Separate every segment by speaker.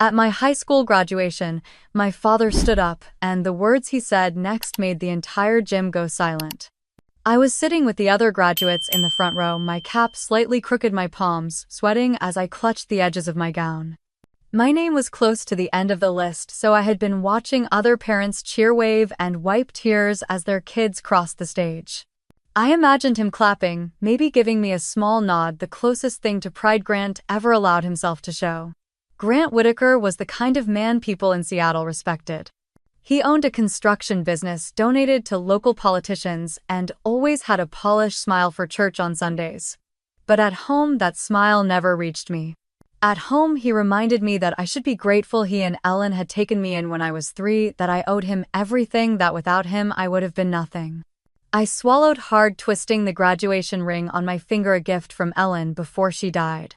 Speaker 1: At my high school graduation, my father stood up, and the words he said next made the entire gym go silent. I was sitting with the other graduates in the front row, my cap slightly crooked, my palms sweating as I clutched the edges of my gown. My name was close to the end of the list, so I had been watching other parents cheer, wave, and wipe tears as their kids crossed the stage. I imagined him clapping, maybe giving me a small nod, the closest thing to pride Grant ever allowed himself to show. Grant Whitaker was the kind of man people in Seattle respected. He owned a construction business, donated to local politicians, and always had a polished smile for church on Sundays. But at home, that smile never reached me. At home, he reminded me that I should be grateful he and Ellen had taken me in when I was 3, that I owed him everything, that without him I would have been nothing. I swallowed hard, twisting the graduation ring on my finger, a gift from Ellen before she died.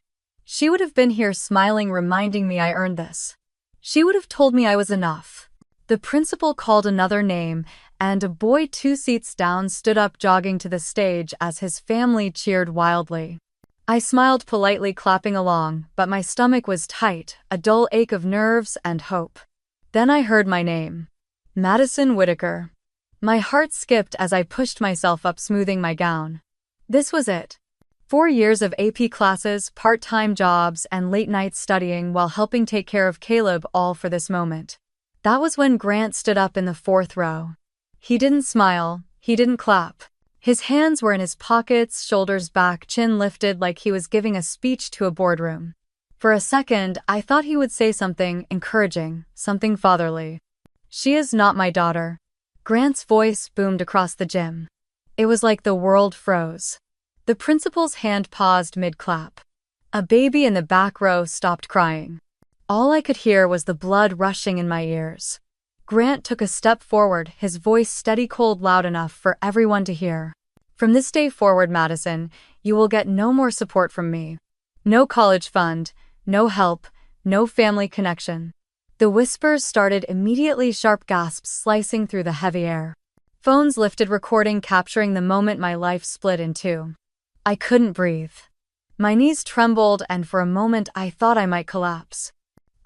Speaker 1: She would have been here smiling, reminding me I earned this. She would have told me I was enough. The principal called another name, and a boy 2 seats down stood up, jogging to the stage as his family cheered wildly. I smiled politely, clapping along, but my stomach was tight, a dull ache of nerves and hope. Then I heard my name. Madison Whitaker. My heart skipped as I pushed myself up, smoothing my gown. This was it. 4 years of AP classes, part-time jobs, and late nights studying while helping take care of Caleb, all for this moment. That was when Grant stood up in the 4th row. He didn't smile, he didn't clap. His hands were in his pockets, shoulders back, chin lifted, like he was giving a speech to a boardroom. For a second, I thought he would say something encouraging, something fatherly. "She is not my daughter." Grant's voice boomed across the gym. It was like the world froze. The principal's hand paused mid-clap. A baby in the back row stopped crying. All I could hear was the blood rushing in my ears. Grant took a step forward, his voice steady, cold, loud enough for everyone to hear. "From this day forward, Madison, you will get no more support from me. No college fund, no help, no family connection." The whispers started immediately, sharp gasps slicing through the heavy air. Phones lifted, recording, capturing the moment my life split in two. I couldn't breathe. My knees trembled, and for a moment I thought I might collapse.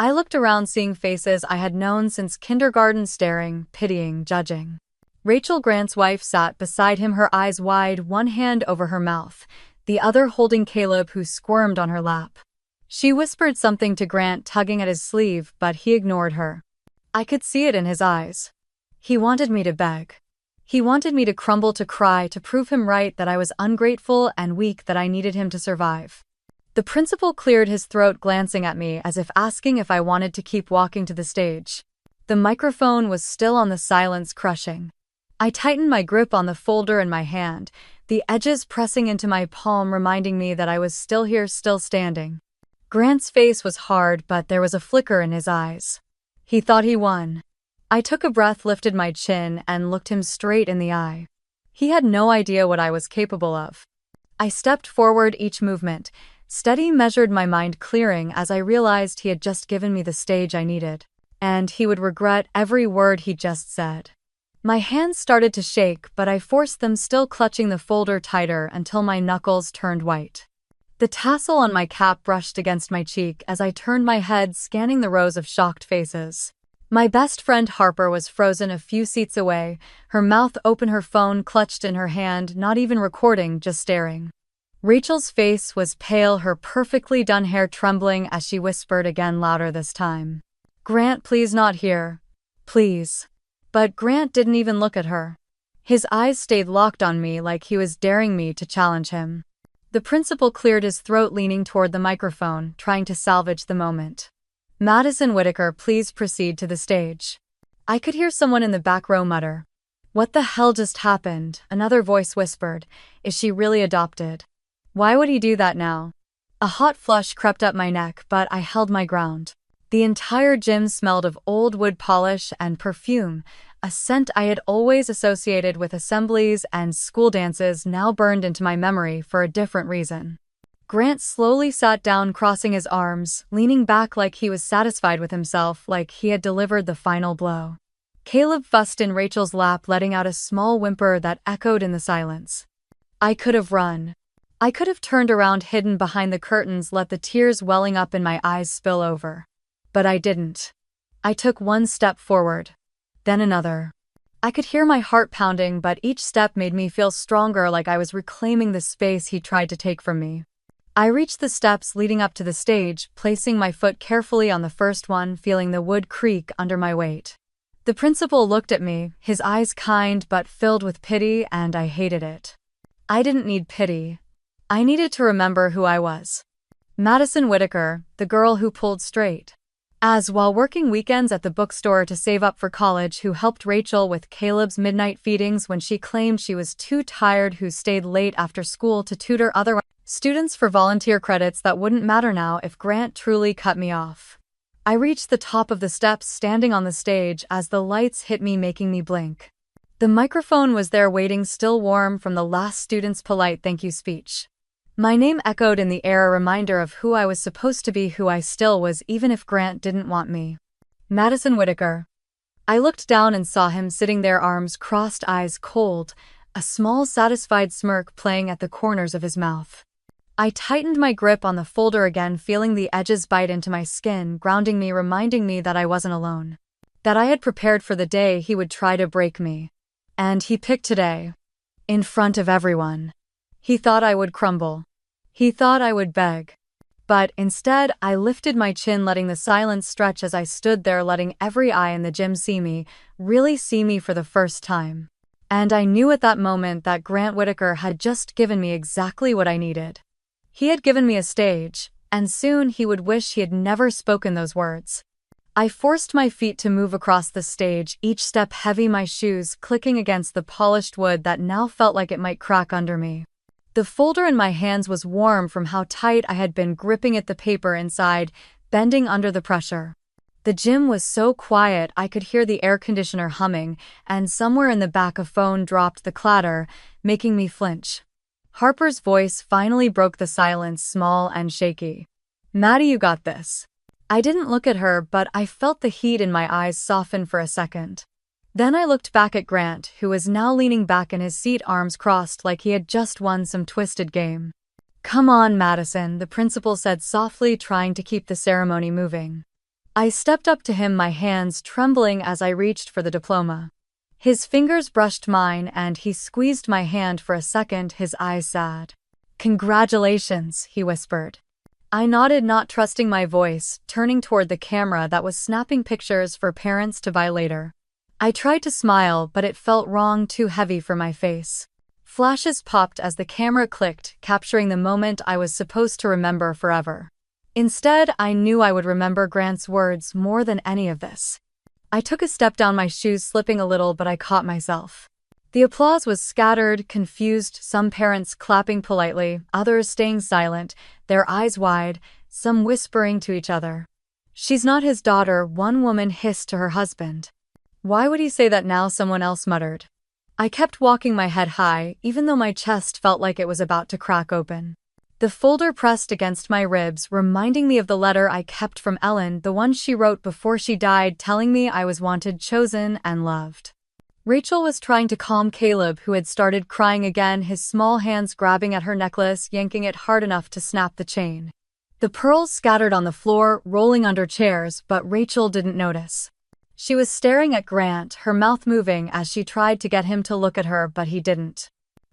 Speaker 1: I looked around, seeing faces I had known since kindergarten, staring, pitying, judging. Rachel, Grant's wife, sat beside him, her eyes wide, one hand over her mouth, the other holding Caleb, who squirmed on her lap. She whispered something to Grant, tugging at his sleeve, but he ignored her. I could see it in his eyes. He wanted me to beg. He wanted me to crumble, to cry, to prove him right, that I was ungrateful and weak, that I needed him to survive. The principal cleared his throat, glancing at me as if asking if I wanted to keep walking to the stage. The microphone was still on, the silence crushing. I tightened my grip on the folder in my hand, the edges pressing into my palm, reminding me that I was still here, still standing. Grant's face was hard, but there was a flicker in his eyes. He thought he won. I took a breath, lifted my chin, and looked him straight in the eye. He had no idea what I was capable of. I stepped forward, each movement steady, measured, my mind clearing as I realized he had just given me the stage I needed, and he would regret every word he just said. My hands started to shake, but I forced them, still clutching the folder tighter until my knuckles turned white. The tassel on my cap brushed against my cheek as I turned my head, scanning the rows of shocked faces. My best friend Harper was frozen a few seats away, her mouth open, her phone clutched in her hand, not even recording, just staring. Rachel's face was pale, her perfectly done hair trembling as she whispered again, louder this time. "Grant, please, not here. Please." But Grant didn't even look at her. His eyes stayed locked on me, like he was daring me to challenge him. The principal cleared his throat, leaning toward the microphone, trying to salvage the moment. "Madison Whitaker, please proceed to the stage." I could hear someone in the back row mutter, "What the hell just happened?" Another voice whispered, "Is she really adopted? Why would he do that now?" A hot flush crept up my neck, but I held my ground. The entire gym smelled of old wood polish and perfume, a scent I had always associated with assemblies and school dances, now burned into my memory for a different reason. Grant slowly sat down, crossing his arms, leaning back like he was satisfied with himself, like he had delivered the final blow. Caleb fussed in Rachel's lap, letting out a small whimper that echoed in the silence. I could have run. I could have turned around, hidden behind the curtains, let the tears welling up in my eyes spill over. But I didn't. I took one step forward. Then another. I could hear my heart pounding, but each step made me feel stronger, like I was reclaiming the space he tried to take from me. I reached the steps leading up to the stage, placing my foot carefully on the first one, feeling the wood creak under my weight. The principal looked at me, his eyes kind but filled with pity, and I hated it. I didn't need pity. I needed to remember who I was. Madison Whitaker, the girl who pulled straight. As while working weekends at the bookstore to save up for college, who helped Rachel with Caleb's midnight feedings when she claimed she was too tired, who stayed late after school to tutor other students for volunteer credits that wouldn't matter now if Grant truly cut me off. I reached the top of the steps, standing on the stage as the lights hit me, making me blink. The microphone was there waiting, still warm from the last student's polite thank you speech. My name echoed in the air, a reminder of who I was supposed to be, who I still was, even if Grant didn't want me. Madison Whitaker. I looked down and saw him sitting there, arms crossed, eyes cold, a small satisfied smirk playing at the corners of his mouth. I tightened my grip on the folder again, feeling the edges bite into my skin, grounding me, reminding me that I wasn't alone. That I had prepared for the day he would try to break me. And he picked today. In front of everyone. He thought I would crumble. He thought I would beg. But instead, I lifted my chin, letting the silence stretch as I stood there, letting every eye in the gym see me, really see me for the first time. And I knew at that moment that Grant Whitaker had just given me exactly what I needed. He had given me a stage, and soon he would wish he had never spoken those words. I forced my feet to move across the stage, each step heavy, my shoes clicking against the polished wood that now felt like it might crack under me. The folder in my hands was warm from how tight I had been gripping it, the paper inside, bending under the pressure. The gym was so quiet I could hear the air conditioner humming, and somewhere in the back a phone dropped, the clatter, making me flinch. Harper's voice finally broke the silence, small and shaky. "Maddie, you got this." I didn't look at her, but I felt the heat in my eyes soften for a second. Then I looked back at Grant, who was now leaning back in his seat, arms crossed, like he had just won some twisted game. "Come on, Madison," the principal said softly, trying to keep the ceremony moving. I stepped up to him, my hands trembling as I reached for the diploma. His fingers brushed mine, and he squeezed my hand for a second, his eyes sad. "Congratulations," he whispered. I nodded, not trusting my voice, turning toward the camera that was snapping pictures for parents to buy later. I tried to smile, but it felt wrong, too heavy for my face. Flashes popped as the camera clicked, capturing the moment I was supposed to remember forever. Instead, I knew I would remember Grant's words more than any of this. I took a step down, my shoes slipping a little, but I caught myself. The applause was scattered, confused, some parents clapping politely, others staying silent, their eyes wide, some whispering to each other. "She's not his daughter," one woman hissed to her husband. "Why would he say that now?" someone else muttered. I kept walking, my head high, even though my chest felt like it was about to crack open. The folder pressed against my ribs, reminding me of the letter I kept from Ellen, the one she wrote before she died, telling me I was wanted, chosen, and loved. Rachel was trying to calm Caleb, who had started crying again, his small hands grabbing at her necklace, yanking it hard enough to snap the chain. The pearls scattered on the floor, rolling under chairs, but Rachel didn't notice. She was staring at Grant, her mouth moving as she tried to get him to look at her, but he didn't.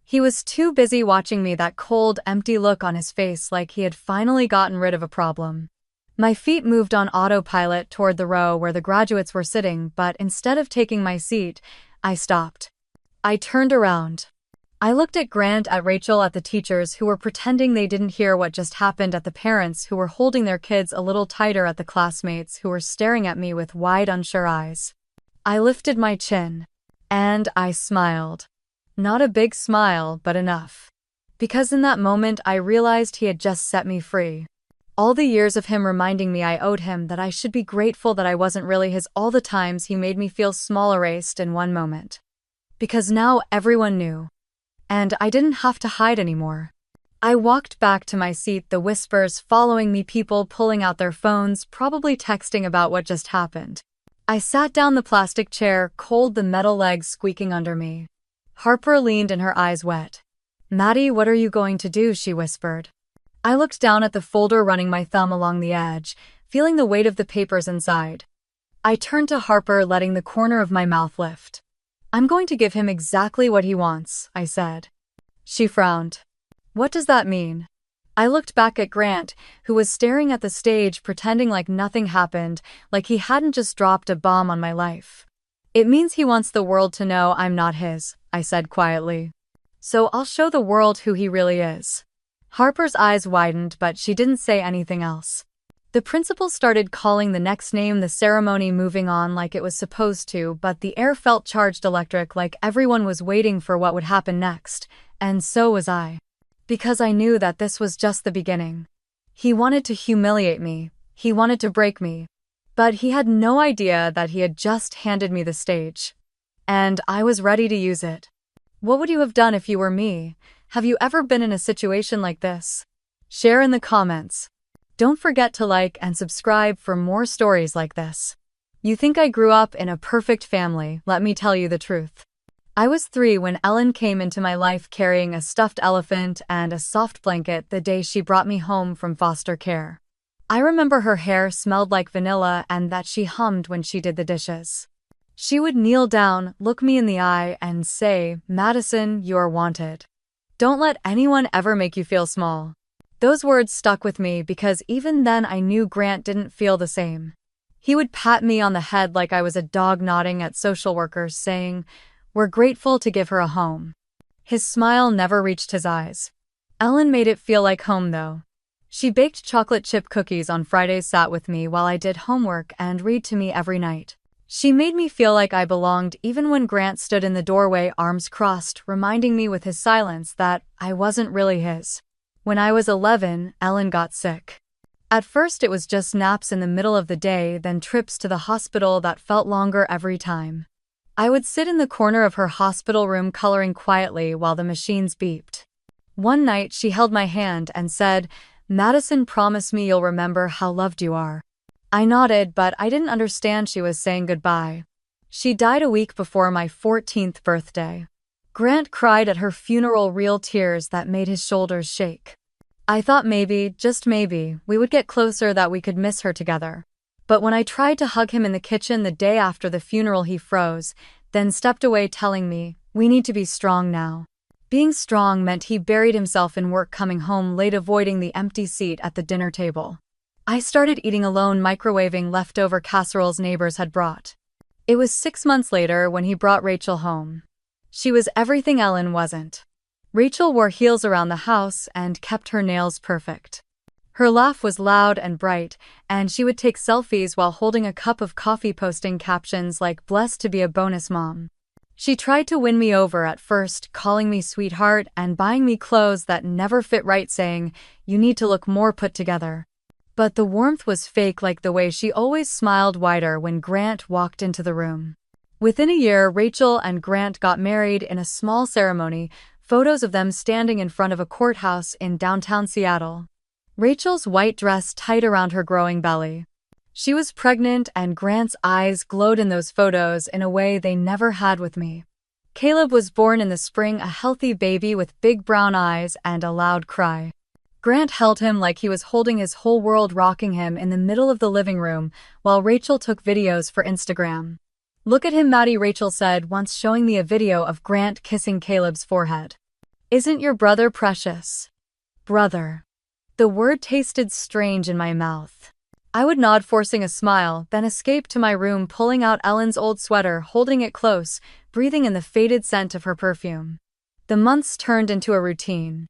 Speaker 1: He was too busy watching me, that cold, empty look on his face, like he had finally gotten rid of a problem. My feet moved on autopilot toward the row where the graduates were sitting, but instead of taking my seat, I stopped. I turned around. I looked at Grant, at Rachel, at the teachers who were pretending they didn't hear what just happened, at the parents who were holding their kids a little tighter, at the classmates who were staring at me with wide, unsure eyes. I lifted my chin. And I smiled. Not a big smile, but enough. Because in that moment I realized he had just set me free. All the years of him reminding me I owed him, that I should be grateful that I wasn't really his, all the times he made me feel small, erased in one moment. Because now everyone knew. And I didn't have to hide anymore. I walked back to my seat, the whispers following me, people pulling out their phones, probably texting about what just happened. I sat down, the plastic chair, cold, the metal legs squeaking under me. Harper leaned in, her eyes wet. "Maddie, what are you going to do?" she whispered. I looked down at the folder, running my thumb along the edge, feeling the weight of the papers inside. I turned to Harper, letting the corner of my mouth lift. "I'm going to give him exactly what he wants," I said. She frowned. "What does that mean?" I looked back at Grant, who was staring at the stage, pretending like nothing happened, like he hadn't just dropped a bomb on my life. "It means he wants the world to know I'm not his," I said quietly. "So I'll show the world who he really is." Harper's eyes widened, but she didn't say anything else. The principal started calling the next name, the ceremony moving on like it was supposed to, but the air felt charged electric, like everyone was waiting for what would happen next, and so was I. Because I knew that this was just the beginning. He wanted to humiliate me, he wanted to break me, but he had no idea that he had just handed me the stage. And I was ready to use it. What would you have done if you were me? Have you ever been in a situation like this? Share in the comments. Don't forget to like and subscribe for more stories like this. You think I grew up in a perfect family? Let me tell you the truth. I was 3 when Ellen came into my life carrying a stuffed elephant and a soft blanket the day she brought me home from foster care. I remember her hair smelled like vanilla and that she hummed when she did the dishes. She would kneel down, look me in the eye, and say, "Madison, you are wanted. Don't let anyone ever make you feel small." Those words stuck with me because even then I knew Grant didn't feel the same. He would pat me on the head like I was a dog, nodding at social workers, saying, "We're grateful to give her a home." His smile never reached his eyes. Ellen made it feel like home, though. She baked chocolate chip cookies on Fridays, sat with me while I did homework, and read to me every night. She made me feel like I belonged even when Grant stood in the doorway, arms crossed, reminding me with his silence that I wasn't really his. When I was 11, Ellen got sick. At first it was just naps in the middle of the day, then trips to the hospital that felt longer every time. I would sit in the corner of her hospital room coloring quietly while the machines beeped. One night she held my hand and said, "Madison, promise me you'll remember how loved you are." I nodded, but I didn't understand she was saying goodbye. She died a week before my 14th birthday. Grant cried at her funeral, real tears that made his shoulders shake. I thought maybe, just maybe, we would get closer, that we could miss her together. But when I tried to hug him in the kitchen the day after the funeral, he froze, then stepped away, telling me, "We need to be strong now." Being strong meant he buried himself in work, coming home late, avoiding the empty seat at the dinner table. I started eating alone, microwaving leftover casseroles neighbors had brought. It was 6 months later when he brought Rachel home. She was everything Ellen wasn't. Rachel wore heels around the house and kept her nails perfect. Her laugh was loud and bright, and she would take selfies while holding a cup of coffee, posting captions like "Blessed to be a bonus mom." She tried to win me over at first, calling me sweetheart and buying me clothes that never fit right, saying, "You need to look more put together." But the warmth was fake, like the way she always smiled wider when Grant walked into the room. Within a year, Rachel and Grant got married in a small ceremony, photos of them standing in front of a courthouse in downtown Seattle. Rachel's white dress tight around her growing belly. She was pregnant, and Grant's eyes glowed in those photos in a way they never had with me. Caleb was born in the spring, a healthy baby with big brown eyes and a loud cry. Grant held him like he was holding his whole world, rocking him in the middle of the living room while Rachel took videos for Instagram. "Look at him, Maddie," Rachel said once, showing me a video of Grant kissing Caleb's forehead. "Isn't your brother precious?" Brother. The word tasted strange in my mouth. I would nod, forcing a smile, then escape to my room, pulling out Ellen's old sweater, holding it close, breathing in the faded scent of her perfume. The months turned into a routine.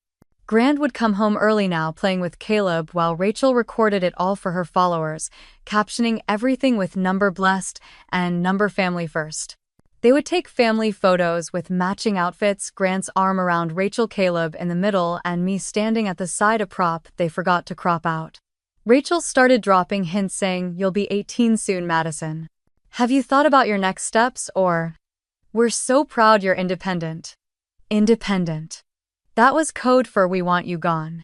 Speaker 1: Grant would come home early now, playing with Caleb, while Rachel recorded it all for her followers, captioning everything with "number blessed" and "number family first." They would take family photos with matching outfits, Grant's arm around Rachel, Caleb in the middle, and me standing at the side, a prop they forgot to crop out. Rachel started dropping hints saying, "You'll be 18 soon, Madison. Have you thought about your next steps?" or, "We're so proud you're independent." Independent. That was code for "we want you gone."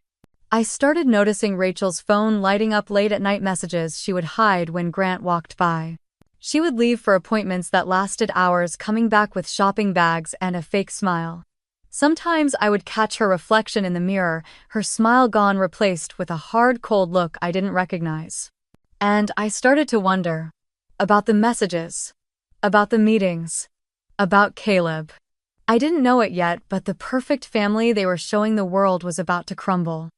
Speaker 1: I started noticing Rachel's phone lighting up late at night, messages she would hide when Grant walked by. She would leave for appointments that lasted hours, coming back with shopping bags and a fake smile. Sometimes I would catch her reflection in the mirror, her smile gone, replaced with a hard, cold look I didn't recognize. And I started to wonder about the messages, about the meetings, about Caleb. I didn't know it yet, but the perfect family they were showing the world was about to crumble.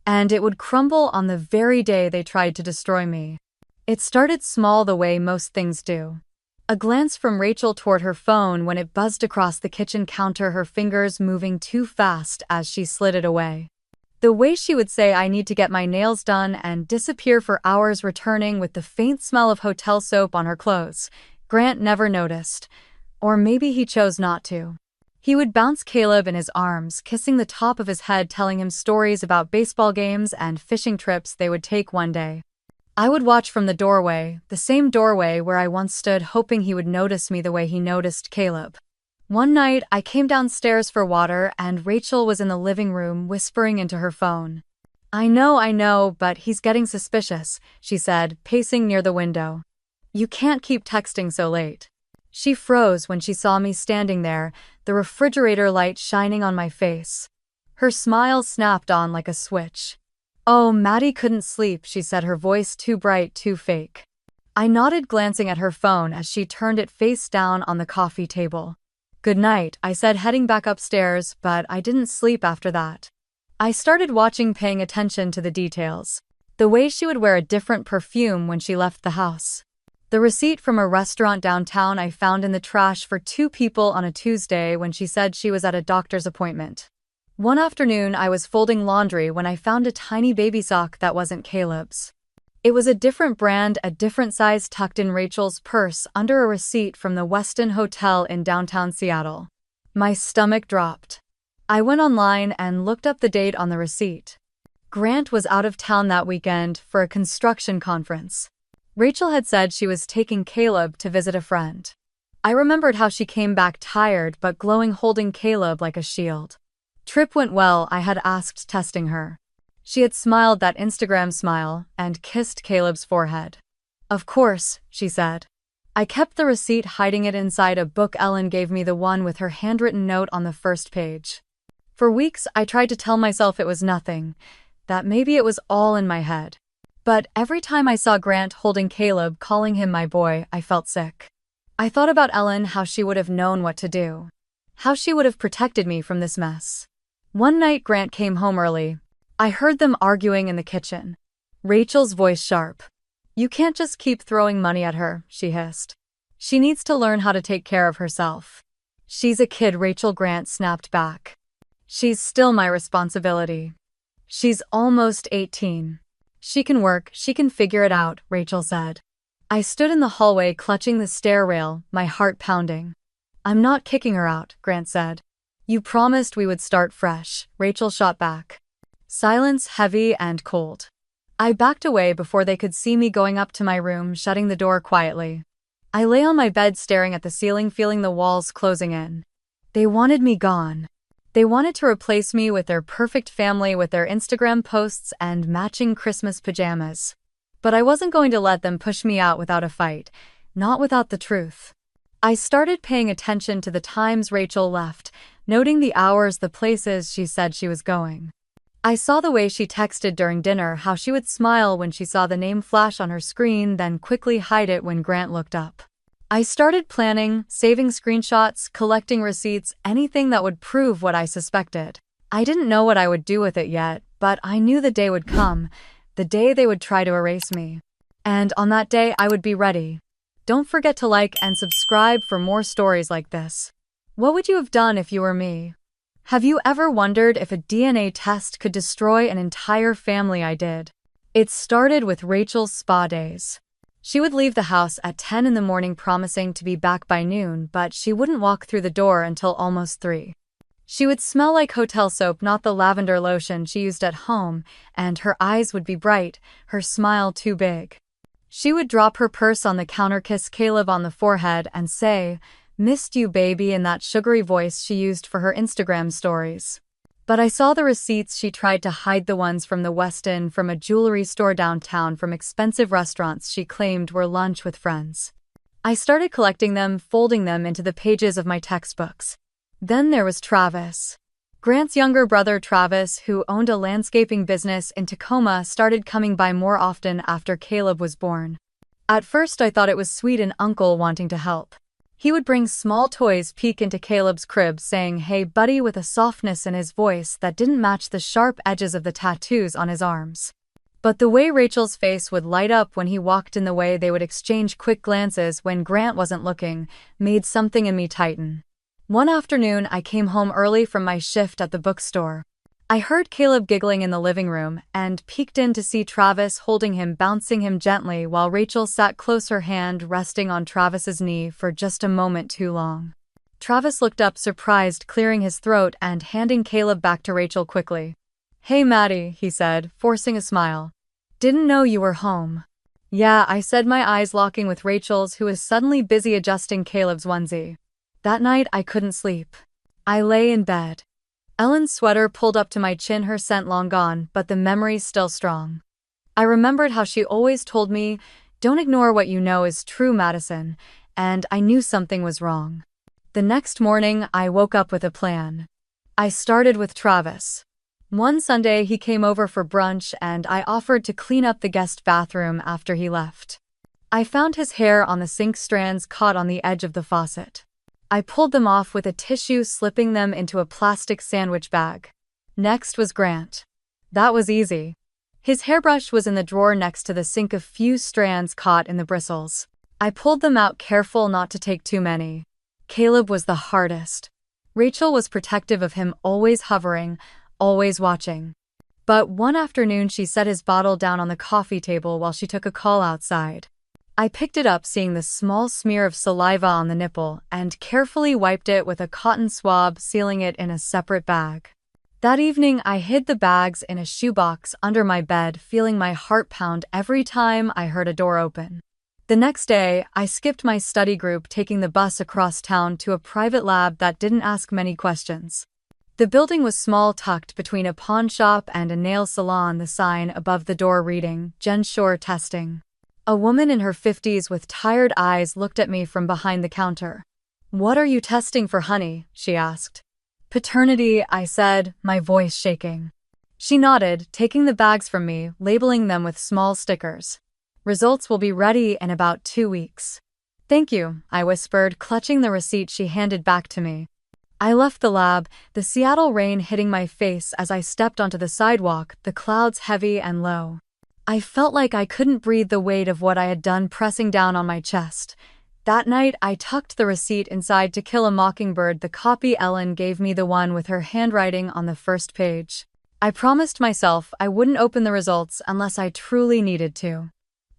Speaker 1: And it would crumble on the very day they tried to destroy me. It started small the way most things do. A glance from Rachel toward her phone when it buzzed across the kitchen counter, her fingers moving too fast as she slid it away. The way she would say, "I need to get my nails done," and disappear for hours, returning with the faint smell of hotel soap on her clothes. Grant never noticed. Or maybe he chose not to. He would bounce Caleb in his arms, kissing the top of his head, telling him stories about baseball games and fishing trips they would take one day. I would watch from the doorway, the same doorway where I once stood, hoping he would notice me the way he noticed Caleb. One night, I came downstairs for water and Rachel was in the living room whispering into her phone. I know, but he's getting suspicious," she said, pacing near the window. "You can't keep texting so late." She froze when she saw me standing there, the refrigerator light shining on my face. Her smile snapped on like a switch. "Oh, Maddie couldn't sleep," she said, her voice too bright, too fake. I nodded, glancing at her phone as she turned it face down on the coffee table. "Good night," I said, heading back upstairs, but I didn't sleep after that. I started watching, paying attention to the details. The way she would wear a different perfume when she left the house. The receipt from a restaurant downtown I found in the trash for 2 people on a Tuesday when she said she was at a doctor's appointment. One afternoon, I was folding laundry when I found a tiny baby sock that wasn't Caleb's. It was a different brand, a different size, tucked in Rachel's purse under a receipt from the Westin Hotel in downtown Seattle. My stomach dropped. I went online and looked up the date on the receipt. Grant was out of town that weekend for a construction conference. Rachel had said she was taking Caleb to visit a friend. I remembered how she came back tired but glowing, holding Caleb like a shield. "Trip went well?" I had asked, testing her. She had smiled that Instagram smile and kissed Caleb's forehead. "Of course," she said. I kept the receipt, hiding it inside a book. Ellen gave me the one with her handwritten note on the first page. For weeks, I tried to tell myself it was nothing, that maybe it was all in my head. But every time I saw Grant holding Caleb, calling him my boy, I felt sick. I thought about Ellen, how she would have known what to do. How she would have protected me from this mess. One night, Grant came home early. I heard them arguing in the kitchen. Rachel's voice sharp. "You can't just keep throwing money at her," she hissed. "She needs to learn how to take care of herself." "She's a kid, Rachel," Grant snapped back. "She's still my responsibility. She's almost 18. She can work, she can figure it out," Rachel said. I stood in the hallway, clutching the stair rail, my heart pounding. "I'm not kicking her out," Grant said. "You promised we would start fresh," Rachel shot back. Silence, heavy and cold. I backed away before they could see me, going up to my room, shutting the door quietly. I lay on my bed, staring at the ceiling, feeling the walls closing in. They wanted me gone. They wanted to replace me with their perfect family, with their Instagram posts and matching Christmas pajamas. But I wasn't going to let them push me out without a fight, not without the truth. I started paying attention to the times Rachel left, noting the hours, the places she said she was going. I saw the way she texted during dinner, how she would smile when she saw the name flash on her screen, then quickly hide it when Grant looked up. I started planning, saving screenshots, collecting receipts, anything that would prove what I suspected. I didn't know what I would do with it yet, but I knew the day would come, the day they would try to erase me. And on that day, I would be ready. Don't forget to like and subscribe for more stories like this. What would you have done if you were me? Have you ever wondered if a DNA test could destroy an entire family? I did. It started with Rachel's spa days. She would leave the house at 10 in the morning, promising to be back by noon, but she wouldn't walk through the door until almost 3. She would smell like hotel soap, not the lavender lotion she used at home, and her eyes would be bright, her smile too big. She would drop her purse on the counter, kiss Caleb on the forehead, and say, "Missed you, baby," in that sugary voice she used for her Instagram stories. But I saw the receipts. She tried to hide the ones from the Westin, from a jewelry store downtown, from expensive restaurants she claimed were lunch with friends. I started collecting them, folding them into the pages of my textbooks. Then there was Travis. Grant's younger brother Travis, who owned a landscaping business in Tacoma, started coming by more often after Caleb was born. At first I thought it was sweet an uncle wanting to help. He would bring small toys, peek into Caleb's crib saying, "Hey buddy," with a softness in his voice that didn't match the sharp edges of the tattoos on his arms. But the way Rachel's face would light up when he walked in, the way they would exchange quick glances when Grant wasn't looking, made something in me tighten. One afternoon I came home early from my shift at the bookstore. I heard Caleb giggling in the living room and peeked in to see Travis holding him, bouncing him gently while Rachel sat close, her hand resting on Travis's knee for just a moment too long. Travis looked up surprised, clearing his throat and handing Caleb back to Rachel quickly. "Hey Maddie," he said, forcing a smile. "Didn't know you were home." "Yeah," I said, my eyes locking with Rachel's, who was suddenly busy adjusting Caleb's onesie. That night I couldn't sleep. I lay in bed. Ellen's sweater pulled up to my chin, her scent long gone, but the memory still strong. I remembered how she always told me, "Don't ignore what you know is true, Madison," and I knew something was wrong. The next morning, I woke up with a plan. I started with Travis. One Sunday, he came over for brunch and I offered to clean up the guest bathroom after he left. I found his hair on the sink, strands caught on the edge of the faucet. I pulled them off with a tissue, slipping them into a plastic sandwich bag. Next was Grant. That was easy. His hairbrush was in the drawer next to the sink, a few strands caught in the bristles. I pulled them out, careful not to take too many. Caleb was the hardest. Rachel was protective of him, always hovering, always watching. But one afternoon she set his bottle down on the coffee table while she took a call outside. I picked it up, seeing the small smear of saliva on the nipple, and carefully wiped it with a cotton swab, sealing it in a separate bag. That evening I hid the bags in a shoebox under my bed, feeling my heart pound every time I heard a door open. The next day, I skipped my study group, taking the bus across town to a private lab that didn't ask many questions. The building was small, tucked between a pawn shop and a nail salon, the sign above the door reading, "Gensure Testing." A woman in her 50s with tired eyes looked at me from behind the counter. "What are you testing for, honey?" she asked. "Paternity," I said, my voice shaking. She nodded, taking the bags from me, labeling them with small stickers. "Results will be ready in about 2 weeks." "Thank you," I whispered, clutching the receipt she handed back to me. I left the lab, the Seattle rain hitting my face as I stepped onto the sidewalk, the clouds heavy and low. I felt like I couldn't breathe, the weight of what I had done pressing down on my chest. That night, I tucked the receipt inside To Kill a Mockingbird, the copy Ellen gave me, the one with her handwriting on the first page. I promised myself I wouldn't open the results unless I truly needed to.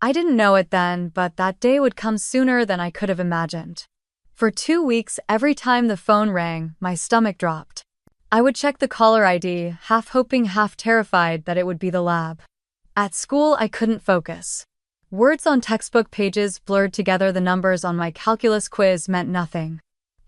Speaker 1: I didn't know it then, but that day would come sooner than I could have imagined. For 2 weeks, every time the phone rang, my stomach dropped. I would check the caller ID, half hoping, half terrified that it would be the lab. At school, I couldn't focus. Words on textbook pages blurred together, the numbers on my calculus quiz meant nothing.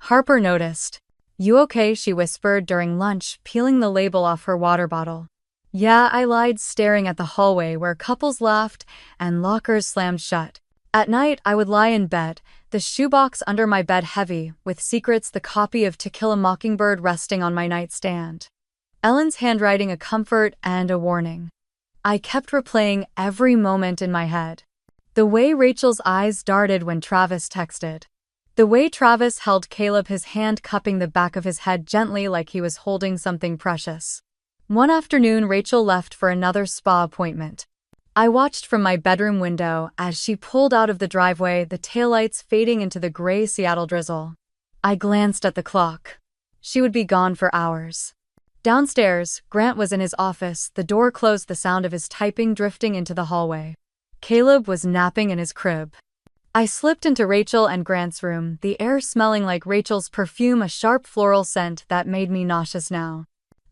Speaker 1: Harper noticed. "You okay?" she whispered during lunch, peeling the label off her water bottle. "Yeah," I lied, staring at the hallway where couples laughed and lockers slammed shut. At night, I would lie in bed, the shoebox under my bed heavy, with Secrets, the copy of To Kill a Mockingbird, resting on my nightstand. Ellen's handwriting, a comfort and a warning. I kept replaying every moment in my head. The way Rachel's eyes darted when Travis texted. The way Travis held Caleb, his hand cupping the back of his head gently like he was holding something precious. One afternoon, Rachel left for another spa appointment. I watched from my bedroom window as she pulled out of the driveway, the taillights fading into the gray Seattle drizzle. I glanced at the clock. She would be gone for hours. Downstairs, Grant was in his office, the door closed, the sound of his typing drifting into the hallway. Caleb was napping in his crib. I slipped into Rachel and Grant's room, the air smelling like Rachel's perfume, a sharp floral scent that made me nauseous now.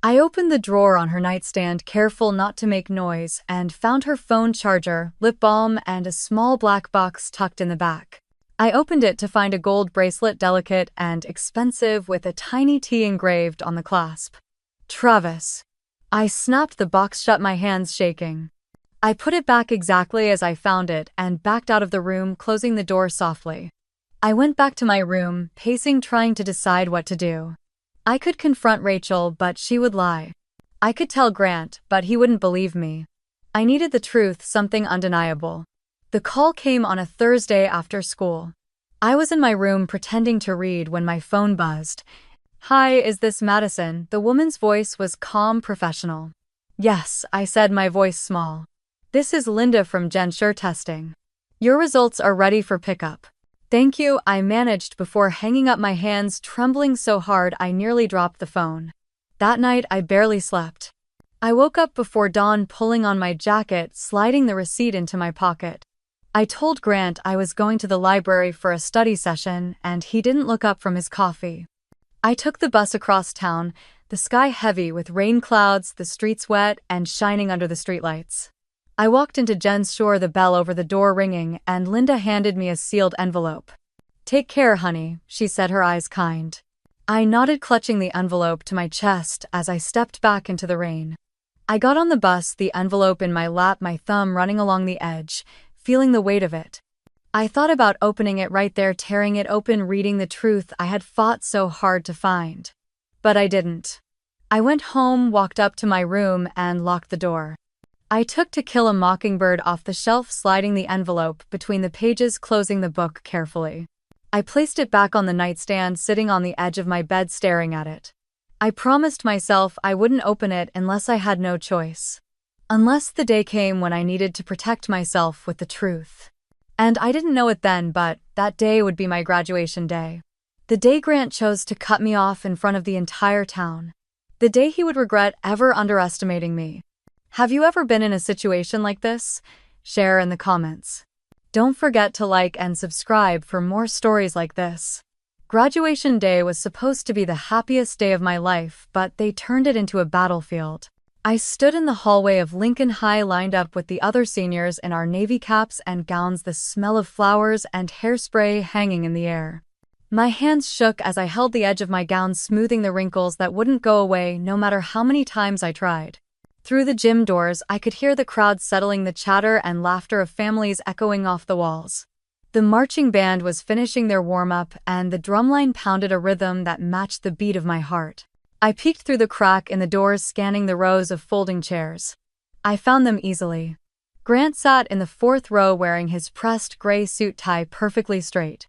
Speaker 1: I opened the drawer on her nightstand, careful not to make noise, and found her phone charger, lip balm, and a small black box tucked in the back. I opened it to find a gold bracelet, delicate and expensive, with a tiny T engraved on the clasp. "Travis." I snapped the box shut, my hands shaking. I put it back exactly as I found it and backed out of the room, closing the door softly. I went back to my room, pacing, trying to decide what to do. I could confront Rachel, but she would lie. I could tell Grant, but he wouldn't believe me. I needed the truth, something undeniable. The call came on a Thursday after school. I was in my room pretending to read when my phone buzzed. "Hi, is this Madison?" The woman's voice was calm, professional. "Yes," I said, my voice small. "This is Linda from Gensure Testing. Your results are ready for pickup." "Thank you," I managed before hanging up, my hands trembling so hard I nearly dropped the phone. That night I barely slept. I woke up before dawn, pulling on my jacket, sliding the receipt into my pocket. I told Grant I was going to the library for a study session, and he didn't look up from his coffee. I took the bus across town, the sky heavy with rain clouds, the streets wet and shining under the streetlights. I walked into Gensure, the bell over the door ringing, and Linda handed me a sealed envelope. "Take care, honey," she said, her eyes kind. I nodded, clutching the envelope to my chest as I stepped back into the rain. I got on the bus, the envelope in my lap, my thumb running along the edge, feeling the weight of it. I thought about opening it right there, tearing it open, reading the truth I had fought so hard to find. But I didn't. I went home, walked up to my room, and locked the door. I took To Kill a Mockingbird off the shelf, sliding the envelope between the pages, closing the book carefully. I placed it back on the nightstand, sitting on the edge of my bed, staring at it. I promised myself I wouldn't open it unless I had no choice. Unless the day came when I needed to protect myself with the truth. And I didn't know it then, but that day would be my graduation day. The day Grant chose to cut me off in front of the entire town. The day he would regret ever underestimating me. Have you ever been in a situation like this? Share in the comments. Don't forget to like and subscribe for more stories like this. Graduation day was supposed to be the happiest day of my life, but they turned it into a battlefield. I stood in the hallway of Lincoln High, lined up with the other seniors in our navy caps and gowns, the smell of flowers and hairspray hanging in the air. My hands shook as I held the edge of my gown, smoothing the wrinkles that wouldn't go away no matter how many times I tried. Through the gym doors, I could hear the crowd settling, the chatter and laughter of families echoing off the walls. The marching band was finishing their warm-up, and the drumline pounded a rhythm that matched the beat of my heart. I peeked through the crack in the doors, scanning the rows of folding chairs. I found them easily. Grant sat in the fourth row, wearing his pressed gray suit tie perfectly straight.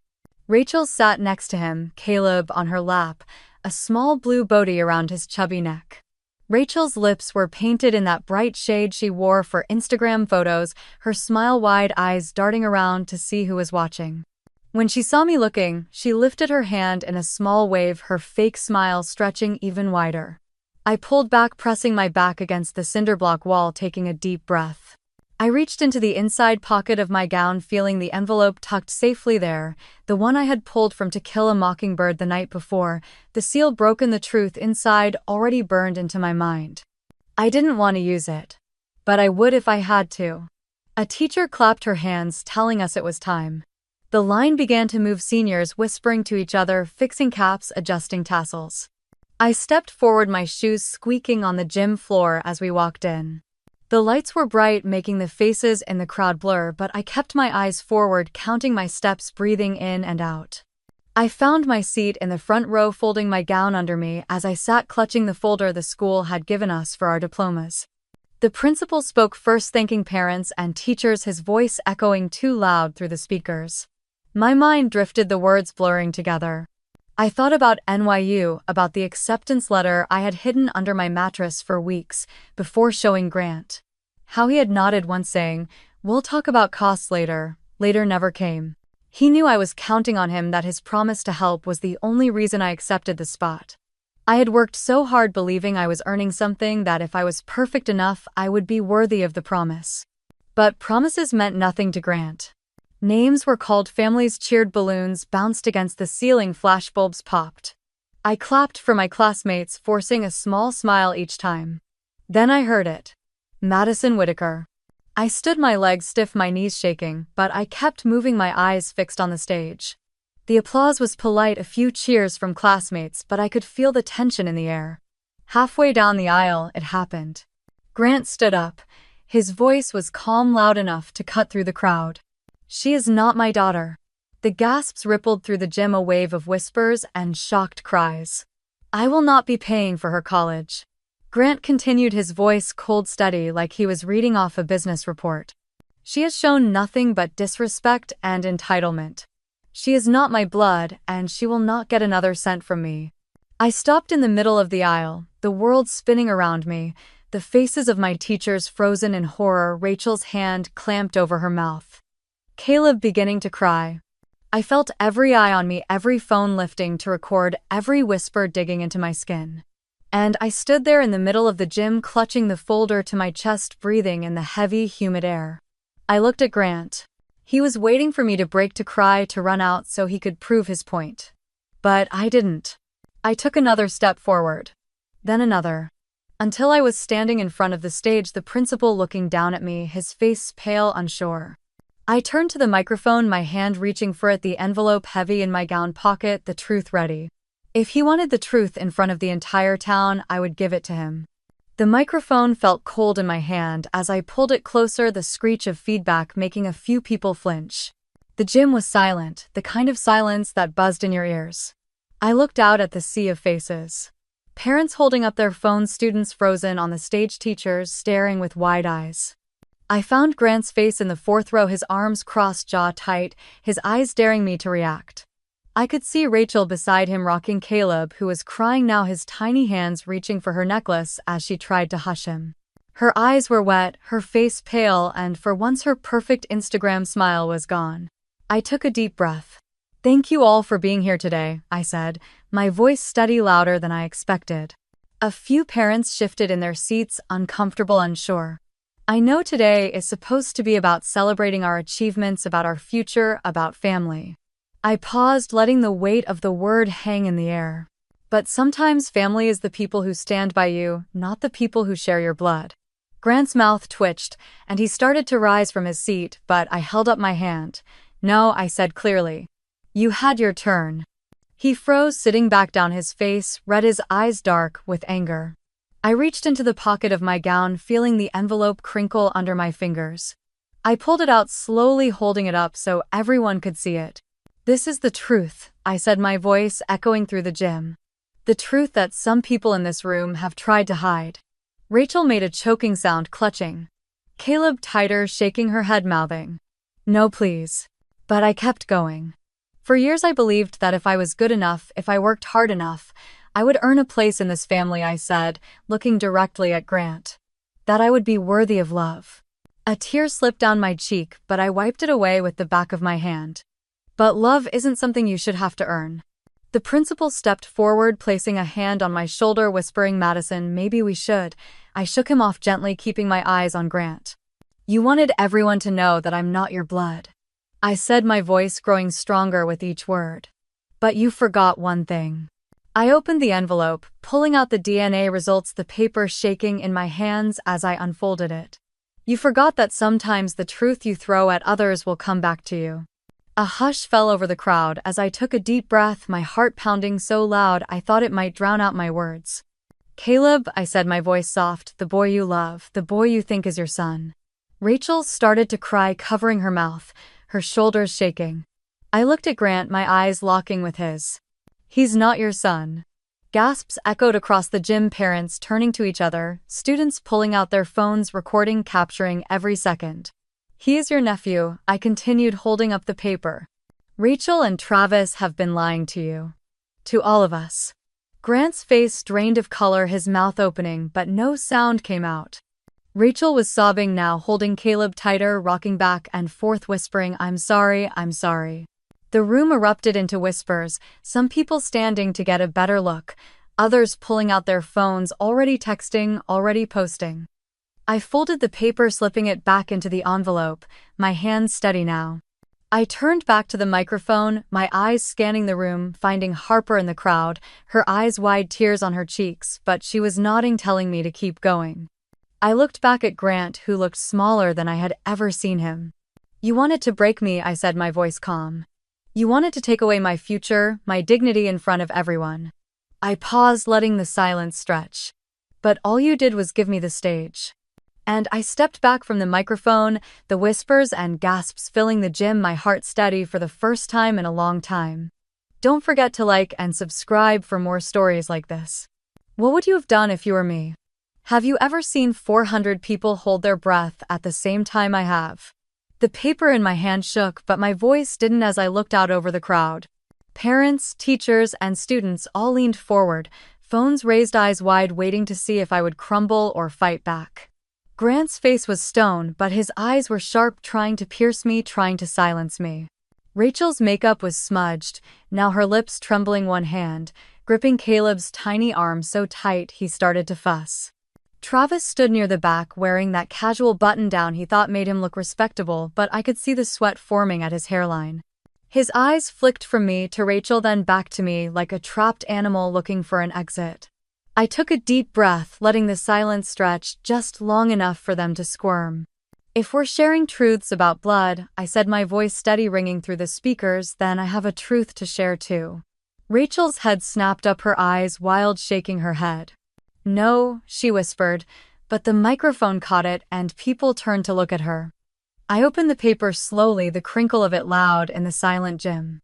Speaker 1: Rachel sat next to him, Caleb on her lap, a small blue bowie around his chubby neck. Rachel's lips were painted in that bright shade she wore for Instagram photos, her smile, wide eyes darting around to see who was watching. When she saw me looking, she lifted her hand in a small wave, her fake smile stretching even wider. I pulled back, pressing my back against the cinderblock wall, taking a deep breath. I reached into the inside pocket of my gown, feeling the envelope tucked safely there, the one I had pulled from To Kill a Mockingbird the night before, the seal broken, the truth inside already burned into my mind. I didn't want to use it. But I would if I had to. A teacher clapped her hands, telling us it was time. The line began to move, seniors whispering to each other, fixing caps, adjusting tassels. I stepped forward, my shoes squeaking on the gym floor as we walked in. The lights were bright, making the faces in the crowd blur, but I kept my eyes forward, counting my steps, breathing in and out. I found my seat in the front row, folding my gown under me as I sat, clutching the folder the school had given us for our diplomas. The principal spoke first, thanking parents and teachers, his voice echoing too loud through the speakers. My mind drifted, the words blurring together. I thought about NYU, about the acceptance letter I had hidden under my mattress for weeks before showing Grant. How he had nodded once, saying, "We'll talk about costs later." Later never came. He knew I was counting on him, that his promise to help was the only reason I accepted the spot. I had worked so hard, believing I was earning something, that if I was perfect enough, I would be worthy of the promise. But promises meant nothing to Grant. Names were called, families cheered, balloons bounced against the ceiling, flashbulbs popped. I clapped for my classmates, forcing a small smile each time. Then I heard it. Madison Whitaker. I stood, my legs stiff, my knees shaking, but I kept moving, my eyes fixed on the stage. The applause was polite, a few cheers from classmates, but I could feel the tension in the air. Halfway down the aisle, it happened. Grant stood up. His voice was calm, loud enough to cut through the crowd. "She is not my daughter." The gasps rippled through the gym, a wave of whispers and shocked cries. I will not be paying for her college. Grant continued, his voice cold steady like he was reading off a business report. She has shown nothing but disrespect and entitlement. She is not my blood, and she will not get another cent from me. I stopped in the middle of the aisle, the world spinning around me, the faces of my teachers frozen in horror, Rachel's hand clamped over her mouth. Caleb beginning to cry. I felt every eye on me, every phone lifting to record, every whisper digging into my skin. And I stood there in the middle of the gym, clutching the folder to my chest, breathing in the heavy, humid air. I looked at Grant. He was waiting for me to break, to cry, to run out so he could prove his point. But I didn't. I took another step forward. Then another. Until I was standing in front of the stage, the principal looking down at me, his face pale, unsure. I turned to the microphone, my hand reaching for it, the envelope heavy in my gown pocket, the truth ready. If he wanted the truth in front of the entire town, I would give it to him. The microphone felt cold in my hand as I pulled it closer, the screech of feedback making a few people flinch. The gym was silent, the kind of silence that buzzed in your ears. I looked out at the sea of faces. Parents holding up their phones, students frozen on the stage, teachers staring with wide eyes. I found Grant's face in the fourth row, his arms crossed, jaw tight, his eyes daring me to react. I could see Rachel beside him, rocking Caleb, who was crying now, his tiny hands reaching for her necklace as she tried to hush him. Her eyes were wet, her face pale, and for once her perfect Instagram smile was gone. I took a deep breath. Thank you all for being here today, I said, my voice steady, louder than I expected. A few parents shifted in their seats, uncomfortable, unsure. I know today is supposed to be about celebrating our achievements, about our future, about family. I paused, letting the weight of the word hang in the air. But sometimes family is the people who stand by you, not the people who share your blood. Grant's mouth twitched, and he started to rise from his seat, but I held up my hand. No, I said clearly. You had your turn. He froze, sitting back down, his face red, his eyes dark with anger. I reached into the pocket of my gown, feeling the envelope crinkle under my fingers. I pulled it out slowly, holding it up so everyone could see it. This is the truth, I said, my voice echoing through the gym. The truth that some people in this room have tried to hide. Rachel made a choking sound, clutching Caleb tighter, shaking her head, mouthing, "No, please." But I kept going. For years I believed that if I was good enough, if I worked hard enough, I would earn a place in this family, I said, looking directly at Grant. That I would be worthy of love. A tear slipped down my cheek, but I wiped it away with the back of my hand. But love isn't something you should have to earn. The principal stepped forward, placing a hand on my shoulder, whispering, "Madison, maybe we should." I shook him off gently, keeping my eyes on Grant. "You wanted everyone to know that I'm not your blood," I said, my voice growing stronger with each word. "But you forgot one thing." I opened the envelope, pulling out the DNA results, the paper shaking in my hands as I unfolded it. "You forgot that sometimes the truth you throw at others will come back to you." A hush fell over the crowd as I took a deep breath, my heart pounding so loud I thought it might drown out my words. "Caleb," I said, my voice soft, "the boy you love, the boy you think is your son." Rachel started to cry, covering her mouth, her shoulders shaking. I looked at Grant, my eyes locking with his. "He's not your son." Gasps echoed across the gym, parents turning to each other, students pulling out their phones, recording, capturing every second. "He is your nephew," I continued, holding up the paper. "Rachel and Travis have been lying to you. To all of us." Grant's face drained of color, his mouth opening, but no sound came out. Rachel was sobbing now, holding Caleb tighter, rocking back and forth, whispering, "I'm sorry, I'm sorry." The room erupted into whispers, some people standing to get a better look, others pulling out their phones, already texting, already posting. I folded the paper, slipping it back into the envelope, my hands steady now. I turned back to the microphone, my eyes scanning the room, finding Harper in the crowd, her eyes wide, tears on her cheeks, but she was nodding, telling me to keep going. I looked back at Grant, who looked smaller than I had ever seen him. "You wanted to break me," I said, my voice calm. "You wanted to take away my future, my dignity in front of everyone." I paused, letting the silence stretch. "But all you did was give me the stage." And I stepped back from the microphone, the whispers and gasps filling the gym, my heart steady for the first time in a long time. Don't forget to like and subscribe for more stories like this. What would you have done if you were me? Have you ever seen 400 people hold their breath at the same time I have? The paper in my hand shook, but my voice didn't as I looked out over the crowd. Parents, teachers, and students all leaned forward, phones raised, eyes wide, waiting to see if I would crumble or fight back. Grant's face was stone, but his eyes were sharp, trying to pierce me, trying to silence me. Rachel's makeup was smudged, now her lips trembling, one hand gripping Caleb's tiny arm so tight he started to fuss. Travis stood near the back wearing that casual button-down he thought made him look respectable, but I could see the sweat forming at his hairline. His eyes flicked from me to Rachel, then back to me like a trapped animal looking for an exit. I took a deep breath, letting the silence stretch just long enough for them to squirm. If we're sharing truths about blood, I said, my voice steady, ringing through the speakers, then I have a truth to share too. Rachel's head snapped up, her eyes wild, shaking her head. No, she whispered, but the microphone caught it and people turned to look at her. I opened the paper slowly, the crinkle of it loud in the silent gym.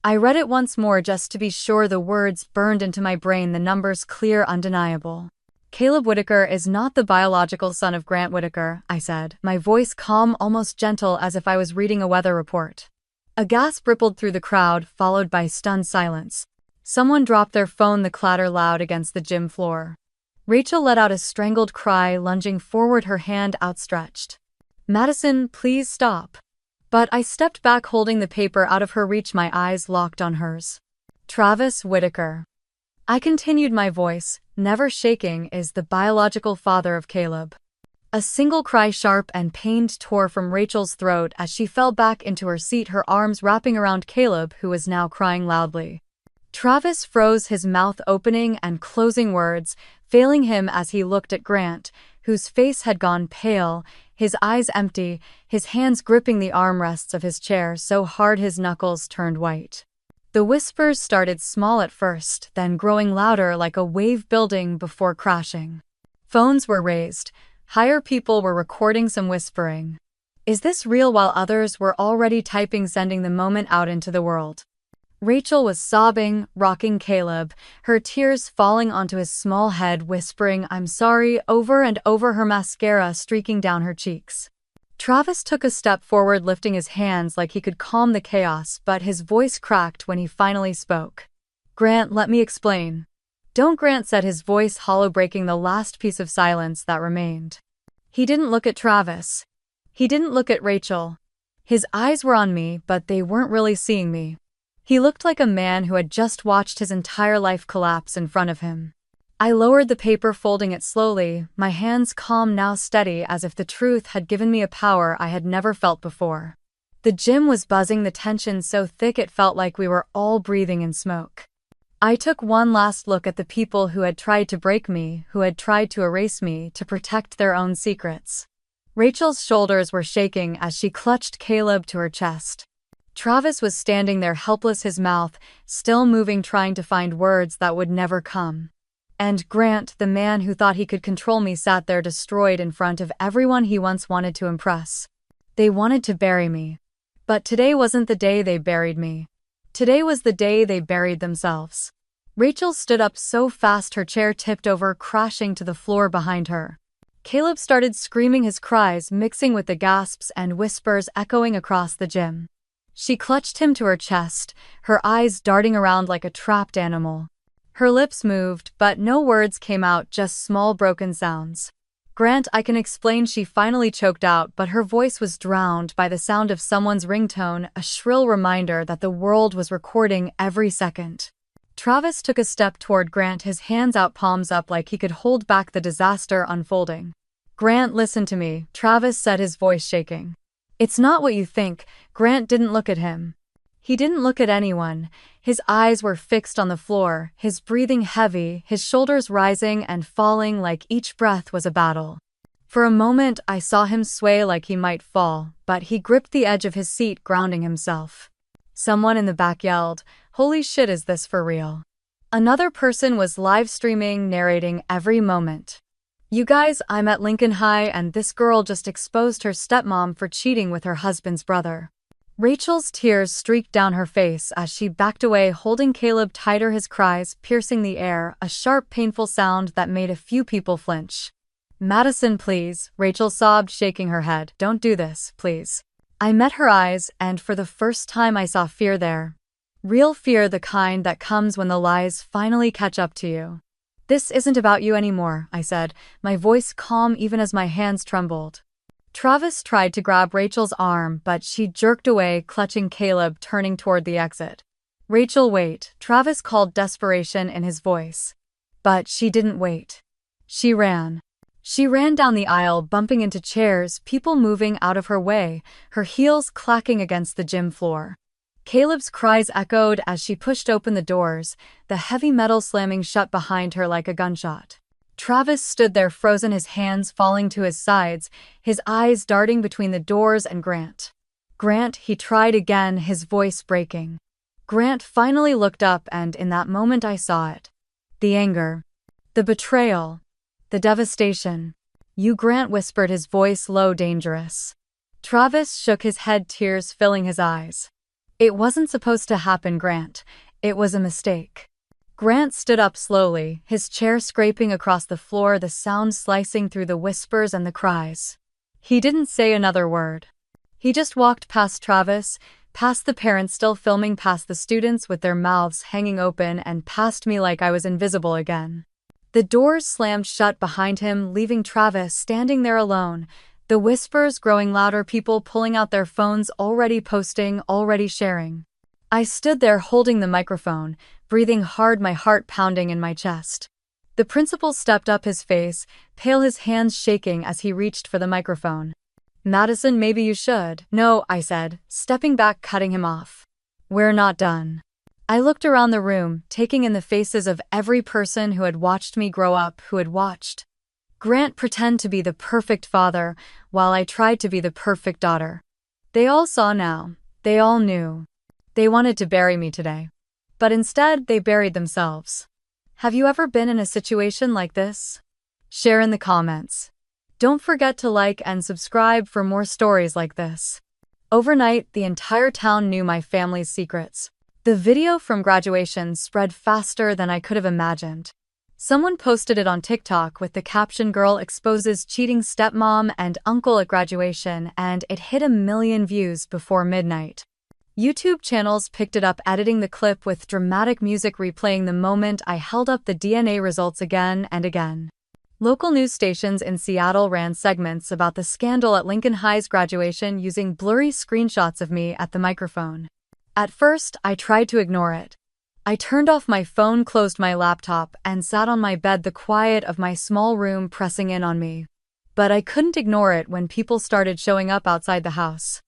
Speaker 1: I read it once more just to be sure, the words burned into my brain, the numbers clear, undeniable. Caleb Whitaker is not the biological son of Grant Whitaker, I said, my voice calm, almost gentle, as if I was reading a weather report. A gasp rippled through the crowd, followed by stunned silence. Someone dropped their phone, the clatter loud against the gym floor. Rachel let out a strangled cry, lunging forward, her hand outstretched. Madison, please stop. But I stepped back, holding the paper out of her reach, my eyes locked on hers. Travis Whitaker, I continued, my voice never shaking, is the biological father of Caleb. A single cry, sharp and pained, tore from Rachel's throat as she fell back into her seat, her arms wrapping around Caleb, who was now crying loudly. Travis froze, his mouth opening and closing, words failing him as he looked at Grant, whose face had gone pale, his eyes empty, his hands gripping the armrests of his chair so hard his knuckles turned white. The whispers started small at first, then growing louder like a wave building before crashing. Phones were raised. Higher people were recording, some whispering, "Is this real?" while others were already typing, sending the moment out into the world. Rachel was sobbing, rocking Caleb, her tears falling onto his small head, whispering, "I'm sorry," over and over, her mascara streaking down her cheeks. Travis took a step forward, lifting his hands like he could calm the chaos, but his voice cracked when he finally spoke. "Grant, let me explain." "Don't," Grant said, his voice hollow, breaking the last piece of silence that remained. He didn't look at Travis. He didn't look at Rachel. His eyes were on me, but they weren't really seeing me. He looked like a man who had just watched his entire life collapse in front of him. I lowered the paper, folding it slowly, my hands calm, now steady, as if the truth had given me a power I had never felt before. The gym was buzzing, the tension so thick it felt like we were all breathing in smoke. I took one last look at the people who had tried to break me, who had tried to erase me, to protect their own secrets. Rachel's shoulders were shaking as she clutched Caleb to her chest. Travis was standing there helpless, his mouth still moving, trying to find words that would never come. And Grant, the man who thought he could control me, sat there destroyed in front of everyone he once wanted to impress. They wanted to bury me. But today wasn't the day they buried me. Today was the day they buried themselves. Rachel stood up so fast her chair tipped over, crashing to the floor behind her. Caleb started screaming, his cries mixing with the gasps and whispers echoing across the gym. She clutched him to her chest, her eyes darting around like a trapped animal. Her lips moved, but no words came out, just small broken sounds. "Grant, I can explain," she finally choked out, but her voice was drowned by the sound of someone's ringtone, a shrill reminder that the world was recording every second. Travis took a step toward Grant, his hands out, palms up, like he could hold back the disaster unfolding. "Grant, listen to me," Travis said, his voice shaking. "It's not what you think." Grant didn't look at him. He didn't look at anyone. His eyes were fixed on the floor, his breathing heavy, his shoulders rising and falling like each breath was a battle. For a moment, I saw him sway like he might fall, but he gripped the edge of his seat, grounding himself. Someone in the back yelled, "Holy shit, is this for real?" Another person was live streaming, narrating every moment. "You guys, I'm at Lincoln High and this girl just exposed her stepmom for cheating with her husband's brother." Rachel's tears streaked down her face as she backed away, holding Caleb tighter, his cries piercing the air, a sharp, painful sound that made a few people flinch. "Madison, please," Rachel sobbed, shaking her head. "Don't do this, please." I met her eyes, and for the first time I saw fear there. Real fear, the kind that comes when the lies finally catch up to you. "This isn't about you anymore," I said, my voice calm even as my hands trembled. Travis tried to grab Rachel's arm, but she jerked away, clutching Caleb, turning toward the exit. "Rachel, wait," Travis called, desperation in his voice. But she didn't wait. She ran. She ran down the aisle, bumping into chairs, people moving out of her way, her heels clacking against the gym floor. Caleb's cries echoed as she pushed open the doors, the heavy metal slamming shut behind her like a gunshot. Travis stood there frozen, his hands falling to his sides, his eyes darting between the doors and Grant. "Grant," he tried again, his voice breaking. Grant finally looked up, and in that moment I saw it. The anger. The betrayal. The devastation. "You," Grant whispered, his voice low, dangerous. Travis shook his head, tears filling his eyes. "It wasn't supposed to happen, Grant. It was a mistake." Grant stood up slowly, his chair scraping across the floor, the sound slicing through the whispers and the cries. He didn't say another word. He just walked past Travis, past the parents still filming, past the students with their mouths hanging open, and past me like I was invisible again. The doors slammed shut behind him, leaving Travis standing there alone, the whispers growing louder, people pulling out their phones, already posting, already sharing. I stood there holding the microphone, breathing hard, my heart pounding in my chest. The principal stepped up, his face pale, his hands shaking as he reached for the microphone. "Madison, maybe you should." "No," I said, stepping back, cutting him off. "We're not done." I looked around the room, taking in the faces of every person who had watched me grow up, who had watched Grant pretend to be the perfect father, while I tried to be the perfect daughter. They all saw now. They all knew. They wanted to bury me today. But instead, they buried themselves. Have you ever been in a situation like this? Share in the comments. Don't forget to like and subscribe for more stories like this. Overnight, the entire town knew my family's secrets. The video from graduation spread faster than I could have imagined. Someone posted it on TikTok with the caption, "Girl exposes cheating stepmom and uncle at graduation," and it hit 1 million views before midnight. YouTube channels picked it up, editing the clip with dramatic music replaying the moment I held up the DNA results again and again. Local news stations in Seattle ran segments about the scandal at Lincoln High's graduation using blurry screenshots of me at the microphone. At first, I tried to ignore it. I turned off my phone, closed my laptop, and sat on my bed, the quiet of my small room pressing in on me. But I couldn't ignore it when people started showing up outside the house.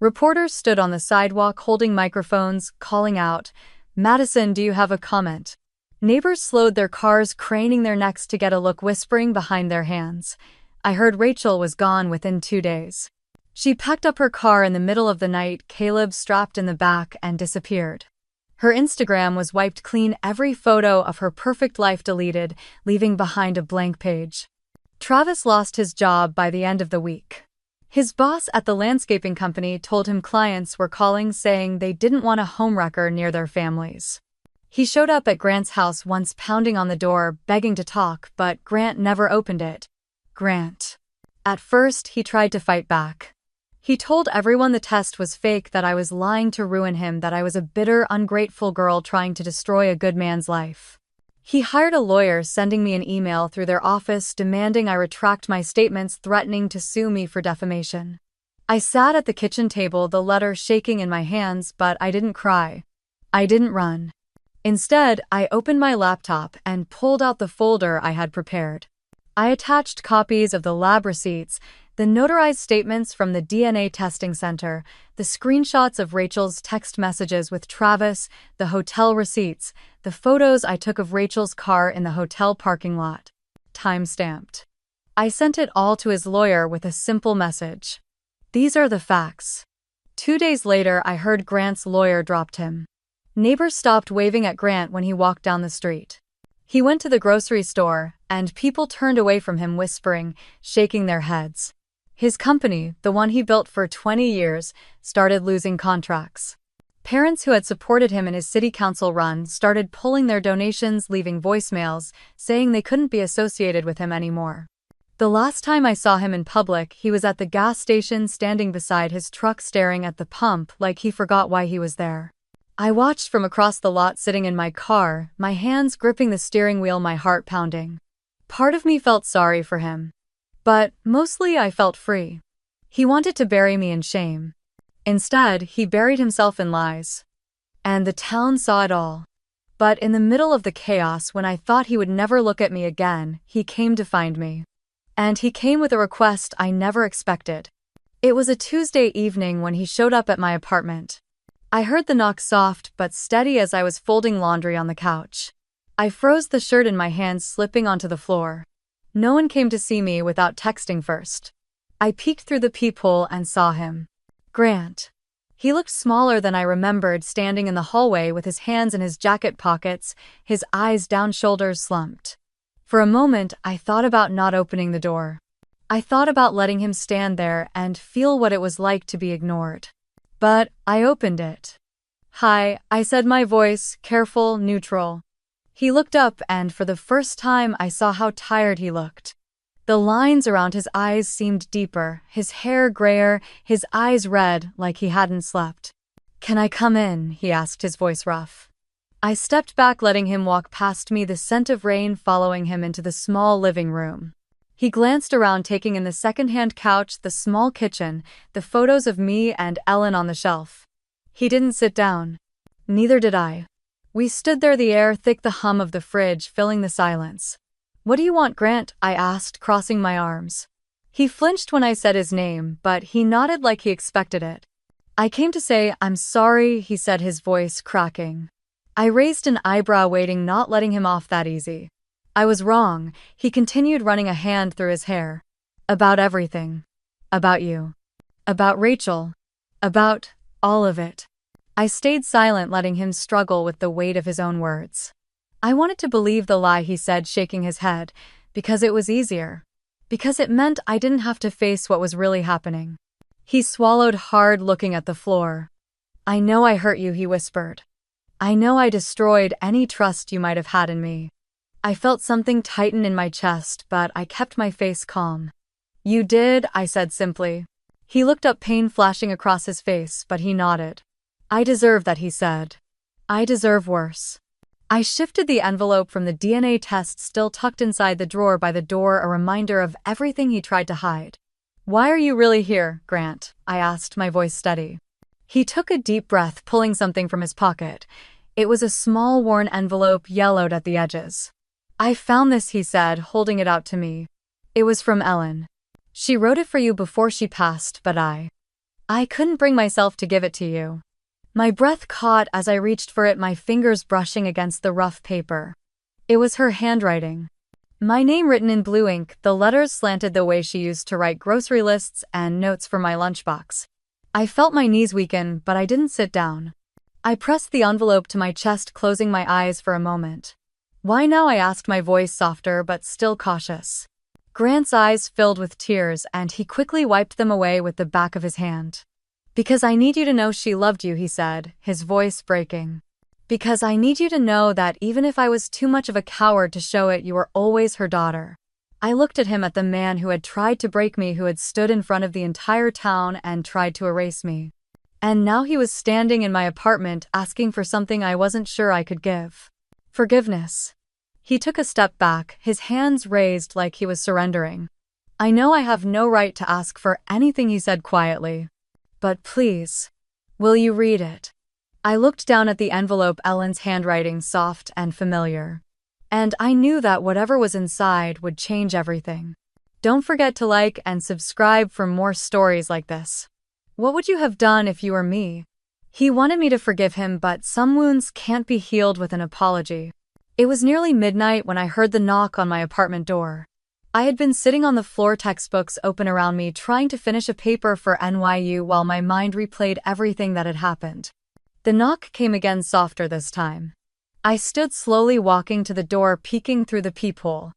Speaker 1: Reporters stood on the sidewalk holding microphones, calling out, "Madison, do you have a comment?" Neighbors slowed their cars, craning their necks to get a look, whispering behind their hands. I heard Rachel was gone within 2 days. She packed up her car in the middle of the night, Caleb strapped in the back, and disappeared. Her Instagram was wiped clean, every photo of her perfect life deleted, leaving behind a blank page. Travis lost his job by the end of the week. His boss at the landscaping company told him clients were calling saying they didn't want a homewrecker near their families. He showed up at Grant's house once, pounding on the door, begging to talk, but Grant never opened it. Grant. At first, he tried to fight back. He told everyone the test was fake, that I was lying to ruin him, that I was a bitter, ungrateful girl trying to destroy a good man's life. He hired a lawyer, sending me an email through their office demanding I retract my statements, threatening to sue me for defamation. I sat at the kitchen table, the letter shaking in my hands, but I didn't cry. I didn't run. Instead, I opened my laptop and pulled out the folder I had prepared. I attached copies of the lab receipts, the notarized statements from the DNA testing center, the screenshots of Rachel's text messages with Travis, the hotel receipts, the photos I took of Rachel's car in the hotel parking lot. Time-stamped. I sent it all to his lawyer with a simple message. "These are the facts." 2 days later, I heard Grant's lawyer dropped him. Neighbors stopped waving at Grant when he walked down the street. He went to the grocery store, and people turned away from him, whispering, shaking their heads. His company, the one he built for 20 years, started losing contracts. Parents who had supported him in his city council run started pulling their donations, leaving voicemails, saying they couldn't be associated with him anymore. The last time I saw him in public, he was at the gas station standing beside his truck staring at the pump like he forgot why he was there. I watched from across the lot sitting in my car, my hands gripping the steering wheel, my heart pounding. Part of me felt sorry for him. But mostly I felt free. He wanted to bury me in shame. Instead, he buried himself in lies. And the town saw it all. But in the middle of the chaos, when I thought he would never look at me again, he came to find me. And he came with a request I never expected. It was a Tuesday evening when he showed up at my apartment. I heard the knock soft but steady as I was folding laundry on the couch. I froze, the shirt in my hands slipping onto the floor. No one came to see me without texting first. I peeked through the peephole and saw him. Grant. He looked smaller than I remembered, standing in the hallway with his hands in his jacket pockets, his eyes down, shoulders slumped. For a moment, I thought about not opening the door. I thought about letting him stand there and feel what it was like to be ignored. But I opened it. "Hi," I said, my voice careful, neutral. He looked up, and for the first time I saw how tired he looked. The lines around his eyes seemed deeper, his hair grayer, his eyes red like he hadn't slept. "Can I come in?" he asked, his voice rough. I stepped back, letting him walk past me, the scent of rain following him into the small living room. He glanced around, taking in the second-hand couch, the small kitchen, the photos of me and Ellen on the shelf. He didn't sit down. Neither did I. We stood there, the air thick, the hum of the fridge filling the silence. "What do you want, Grant?" I asked, crossing my arms. He flinched when I said his name, but he nodded like he expected it. "I came to say I'm sorry," he said, his voice cracking. I raised an eyebrow, waiting, not letting him off that easy. "I was wrong," he continued, running a hand through his hair. "About everything. About you. About Rachel. About all of it." I stayed silent, letting him struggle with the weight of his own words. I wanted to believe the lie he said, shaking his head, because it was easier. Because it meant I didn't have to face what was really happening. He swallowed hard, looking at the floor. "I know I hurt you," he whispered. "I know I destroyed any trust you might have had in me." I felt something tighten in my chest, but I kept my face calm. "You did," I said simply. He looked up, pain flashing across his face, but he nodded. "I deserve that," he said. "I deserve worse." I shifted the envelope from the DNA test still tucked inside the drawer by the door, a reminder of everything he tried to hide. "Why are you really here, Grant?" I asked, my voice steady. He took a deep breath, pulling something from his pocket. It was a small, worn envelope, yellowed at the edges. "I found this," he said, holding it out to me. "It was from Ellen. She wrote it for you before she passed, but I couldn't bring myself to give it to you." My breath caught as I reached for it, my fingers brushing against the rough paper. It was her handwriting. My name written in blue ink, the letters slanted the way she used to write grocery lists and notes for my lunchbox. I felt my knees weaken, but I didn't sit down. I pressed the envelope to my chest, closing my eyes for a moment. "Why now?" I asked, my voice softer but still cautious. Grant's eyes filled with tears, and he quickly wiped them away with the back of his hand. "Because I need you to know she loved you," he said, his voice breaking. "Because I need you to know that even if I was too much of a coward to show it, you were always her daughter." I looked at him, at the man who had tried to break me, who had stood in front of the entire town and tried to erase me. And now he was standing in my apartment asking for something I wasn't sure I could give. Forgiveness. He took a step back, his hands raised like he was surrendering. "I know I have no right to ask for anything," he said quietly. "But please, will you read it?" I looked down at the envelope, Ellen's handwriting, soft and familiar. And I knew that whatever was inside would change everything. Don't forget to like and subscribe for more stories like this. What would you have done if you were me? He wanted me to forgive him, but some wounds can't be healed with an apology. It was nearly midnight when I heard the knock on my apartment door. I had been sitting on the floor, textbooks open around me, trying to finish a paper for NYU while my mind replayed everything that had happened. The knock came again, softer this time. I stood slowly, walking to the door, peeking through the peephole.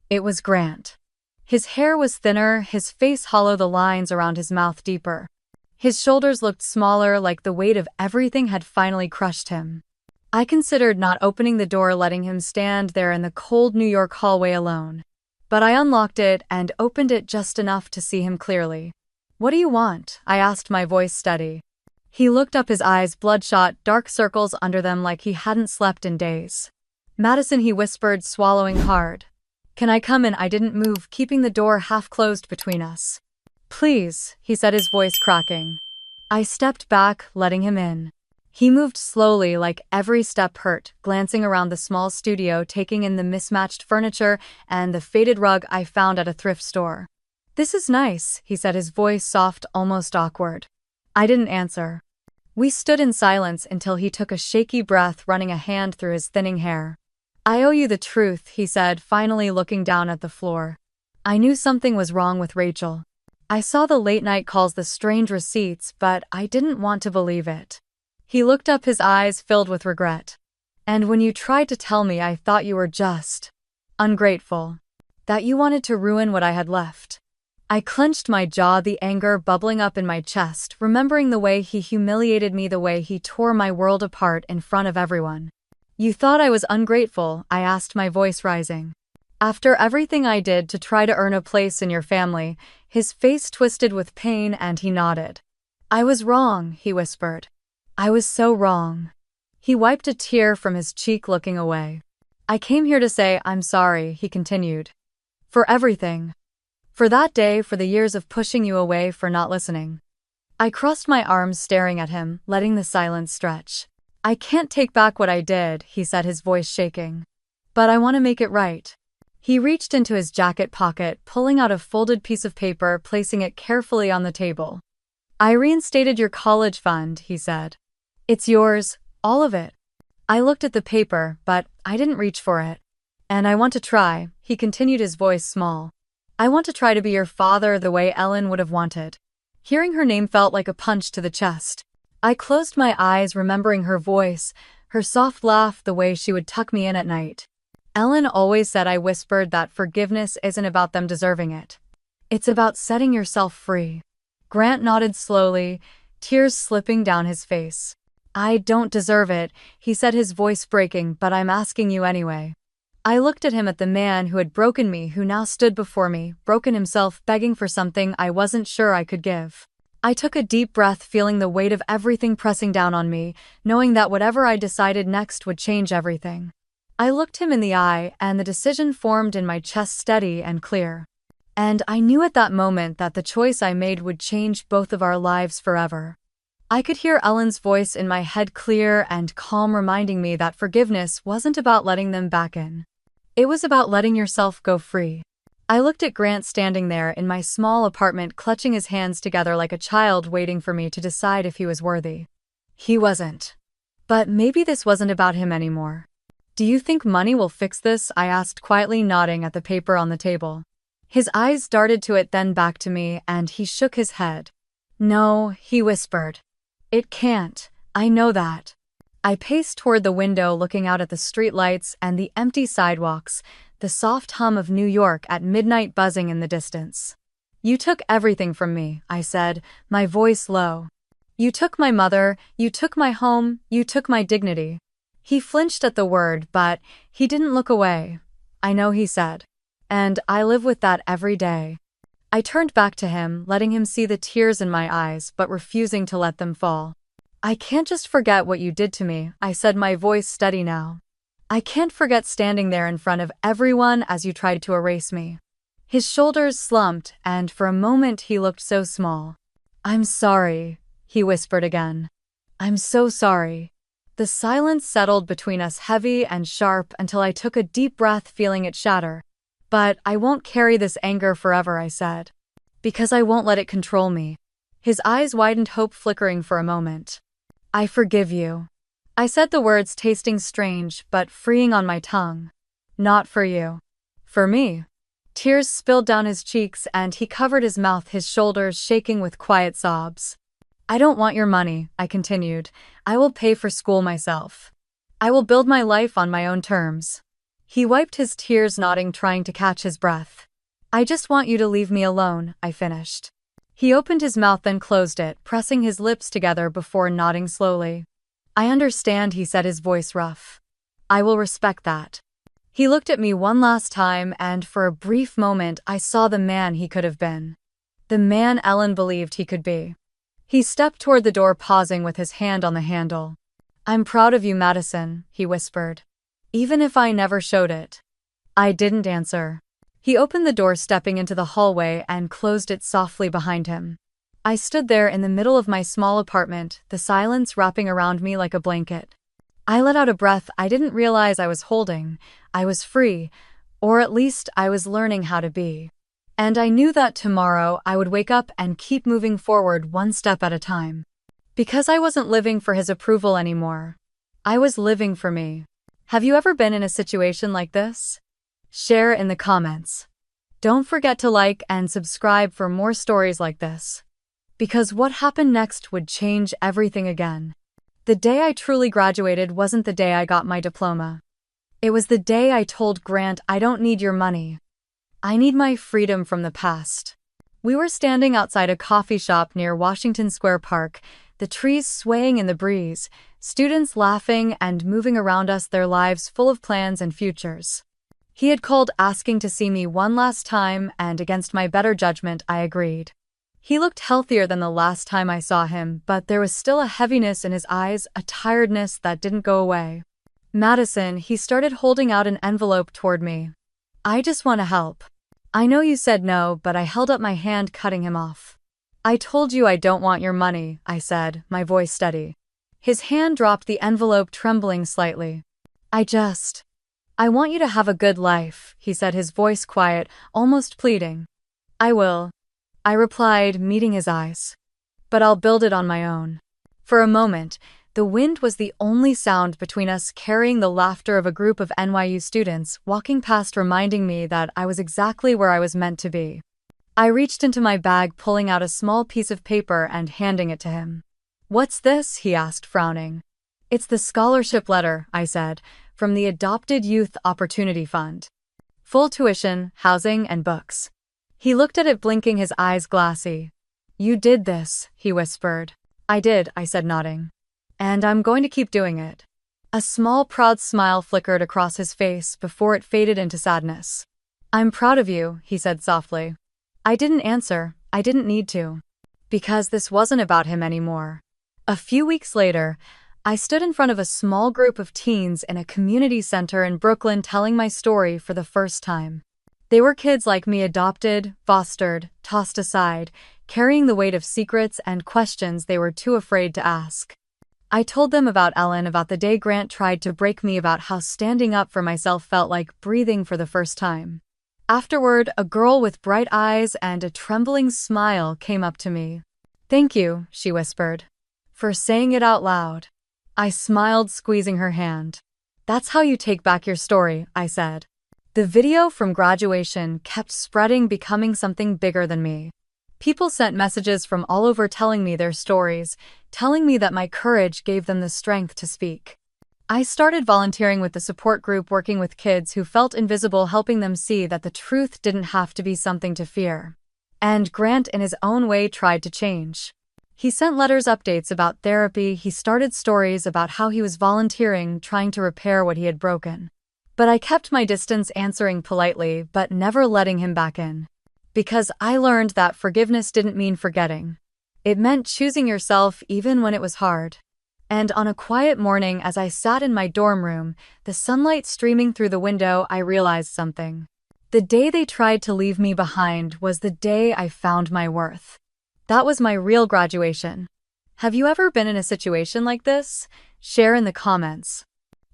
Speaker 1: It was Grant. His hair was thinner, his face hollow, the lines around his mouth deeper. His shoulders looked smaller, like the weight of everything had finally crushed him. I considered not opening the door, letting him stand there in the cold New York hallway alone. But I unlocked it and opened it just enough to see him clearly. "What do you want?" I asked, my voice steady. He looked up, his eyes bloodshot, dark circles under them like he hadn't slept in days. "Madison," he whispered, swallowing hard. "Can I come in?" I didn't move, keeping the door half closed between us. "Please," he said, his voice cracking. I stepped back, letting him in. He moved slowly, like every step hurt, glancing around the small studio, taking in the mismatched furniture and the faded rug I found at a thrift store. "This is nice," he said, his voice soft, almost awkward. I didn't answer. We stood in silence until he took a shaky breath, running a hand through his thinning hair. "I owe you the truth," he said, finally looking down at the floor. "I knew something was wrong with Rachel. I saw the late-night calls, the strange receipts, but I didn't want to believe it." He looked up, his eyes filled with regret. "And when you tried to tell me, I thought you were just ungrateful. That you wanted to ruin what I had left." I clenched my jaw, the anger bubbling up in my chest, remembering the way he humiliated me, the way he tore my world apart in front of everyone. "You thought I was ungrateful?" I asked, my voice rising. "After everything I did to try to earn a place in your family?" His face twisted with pain and he nodded. "I was wrong," he whispered. "I was so wrong." He wiped a tear from his cheek, looking away. "I came here to say I'm sorry," he continued. "For everything. For that day, for the years of pushing you away, for not listening." I crossed my arms, staring at him, letting the silence stretch. "I can't take back what I did," he said, his voice shaking. "But I want to make it right." He reached into his jacket pocket, pulling out a folded piece of paper, placing it carefully on the table. "I reinstated your college fund," he said. "It's yours, all of it." I looked at the paper, but I didn't reach for it. "And I want to try," he continued, his voice small. "I want to try to be your father the way Ellen would have wanted." Hearing her name felt like a punch to the chest. I closed my eyes, remembering her voice, her soft laugh, the way she would tuck me in at night. "Ellen always said," I whispered, "that forgiveness isn't about them deserving it. It's about setting yourself free." Grant nodded slowly, tears slipping down his face. "I don't deserve it," he said, his voice breaking, "but I'm asking you anyway." I looked at him, at the man who had broken me, who now stood before me, broken himself, begging for something I wasn't sure I could give. I took a deep breath, feeling the weight of everything pressing down on me, knowing that whatever I decided next would change everything. I looked him in the eye, and the decision formed in my chest, steady and clear. And I knew at that moment that the choice I made would change both of our lives forever. I could hear Ellen's voice in my head, clear and calm, reminding me that forgiveness wasn't about letting them back in. It was about letting yourself go free. I looked at Grant standing there in my small apartment, clutching his hands together like a child, waiting for me to decide if he was worthy. He wasn't. But maybe this wasn't about him anymore. "Do you think money will fix this?" I asked, quietly nodding at the paper on the table. His eyes darted to it, then back to me, and he shook his head. "No," he whispered. "It can't. I know that." I paced toward the window, looking out at the streetlights and the empty sidewalks, the soft hum of New York at midnight buzzing in the distance. "You took everything from me," I said, my voice low. "You took my mother, you took my home, you took my dignity." He flinched at the word, but he didn't look away. "I know," he said. "And I live with that every day." I turned back to him, letting him see the tears in my eyes, but refusing to let them fall. "I can't just forget what you did to me," I said, my voice steady now. "I can't forget standing there in front of everyone as you tried to erase me." His shoulders slumped, and for a moment he looked so small. "I'm sorry," he whispered again. "I'm so sorry." The silence settled between us, heavy and sharp, until I took a deep breath, feeling it shatter. "But I won't carry this anger forever," I said. "Because I won't let it control me." His eyes widened, hope flickering for a moment. "I forgive you." I said the words, tasting strange, but freeing on my tongue. "Not for you. For me." Tears spilled down his cheeks, and he covered his mouth, his shoulders shaking with quiet sobs. "I don't want your money," I continued. "I will pay for school myself. I will build my life on my own terms." He wiped his tears, nodding, trying to catch his breath. I just want you to leave me alone, I finished. He opened his mouth then closed it, pressing his lips together before nodding slowly. I understand, he said, his voice rough. I will respect that. He looked at me one last time, and for a brief moment I saw the man he could have been. The man Ellen believed he could be. He stepped toward the door, pausing with his hand on the handle. I'm proud of you, Madison, he whispered. Even if I never showed it. I didn't answer. He opened the door, stepping into the hallway, and closed it softly behind him. I stood there in the middle of my small apartment, the silence wrapping around me like a blanket. I let out a breath I didn't realize I was holding. I was free, or at least I was learning how to be. And I knew that tomorrow I would wake up and keep moving forward one step at a time. Because I wasn't living for his approval anymore. I was living for me. Have you ever been in a situation like this? Share in the comments. Don't forget to like and subscribe for more stories like this. Because what happened next would change everything again. The day I truly graduated wasn't the day I got my diploma. It was the day I told Grant, I don't need your money. I need my freedom from the past. We were standing outside a coffee shop near Washington Square Park, the trees swaying in the breeze, students laughing and moving around us, their lives full of plans and futures. He had called asking to see me one last time, and against my better judgment, I agreed. He looked healthier than the last time I saw him, but there was still a heaviness in his eyes, a tiredness that didn't go away. Madison, he started, holding out an envelope toward me. I just want to help. I know you said no, but I held up my hand, cutting him off. I told you I don't want your money, I said, my voice steady. His hand dropped, the envelope trembling slightly. I want you to have a good life, he said, his voice quiet, almost pleading. I will, I replied, meeting his eyes. But I'll build it on my own. For a moment, the wind was the only sound between us, carrying the laughter of a group of NYU students walking past, reminding me that I was exactly where I was meant to be. I reached into my bag, pulling out a small piece of paper and handing it to him. What's this? He asked, frowning. It's the scholarship letter, I said, from the Adopted Youth Opportunity Fund. Full tuition, housing, and books. He looked at it, blinking, his eyes glassy. You did this, he whispered. I did, I said, nodding. And I'm going to keep doing it. A small, proud smile flickered across his face before it faded into sadness. I'm proud of you, he said softly. I didn't answer. I didn't need to. Because this wasn't about him anymore. A few weeks later, I stood in front of a small group of teens in a community center in Brooklyn, telling my story for the first time. They were kids like me, adopted, fostered, tossed aside, carrying the weight of secrets and questions they were too afraid to ask. I told them about Ellen, about the day Grant tried to break me, about how standing up for myself felt like breathing for the first time. Afterward, a girl with bright eyes and a trembling smile came up to me. Thank you, she whispered, for saying it out loud. I smiled, squeezing her hand. That's how you take back your story, I said. The video from graduation kept spreading, becoming something bigger than me. People sent messages from all over telling me their stories, telling me that my courage gave them the strength to speak. I started volunteering with the support group, working with kids who felt invisible, helping them see that the truth didn't have to be something to fear. And Grant, in his own way, tried to change. He sent letters, updates about therapy. He started stories about how he was volunteering, trying to repair what he had broken. But I kept my distance, answering politely, but never letting him back in. Because I learned that forgiveness didn't mean forgetting. It meant choosing yourself even when it was hard. And on a quiet morning, as I sat in my dorm room, the sunlight streaming through the window, I realized something. The day they tried to leave me behind was the day I found my worth. That was my real graduation. Have you ever been in a situation like this? Share in the comments.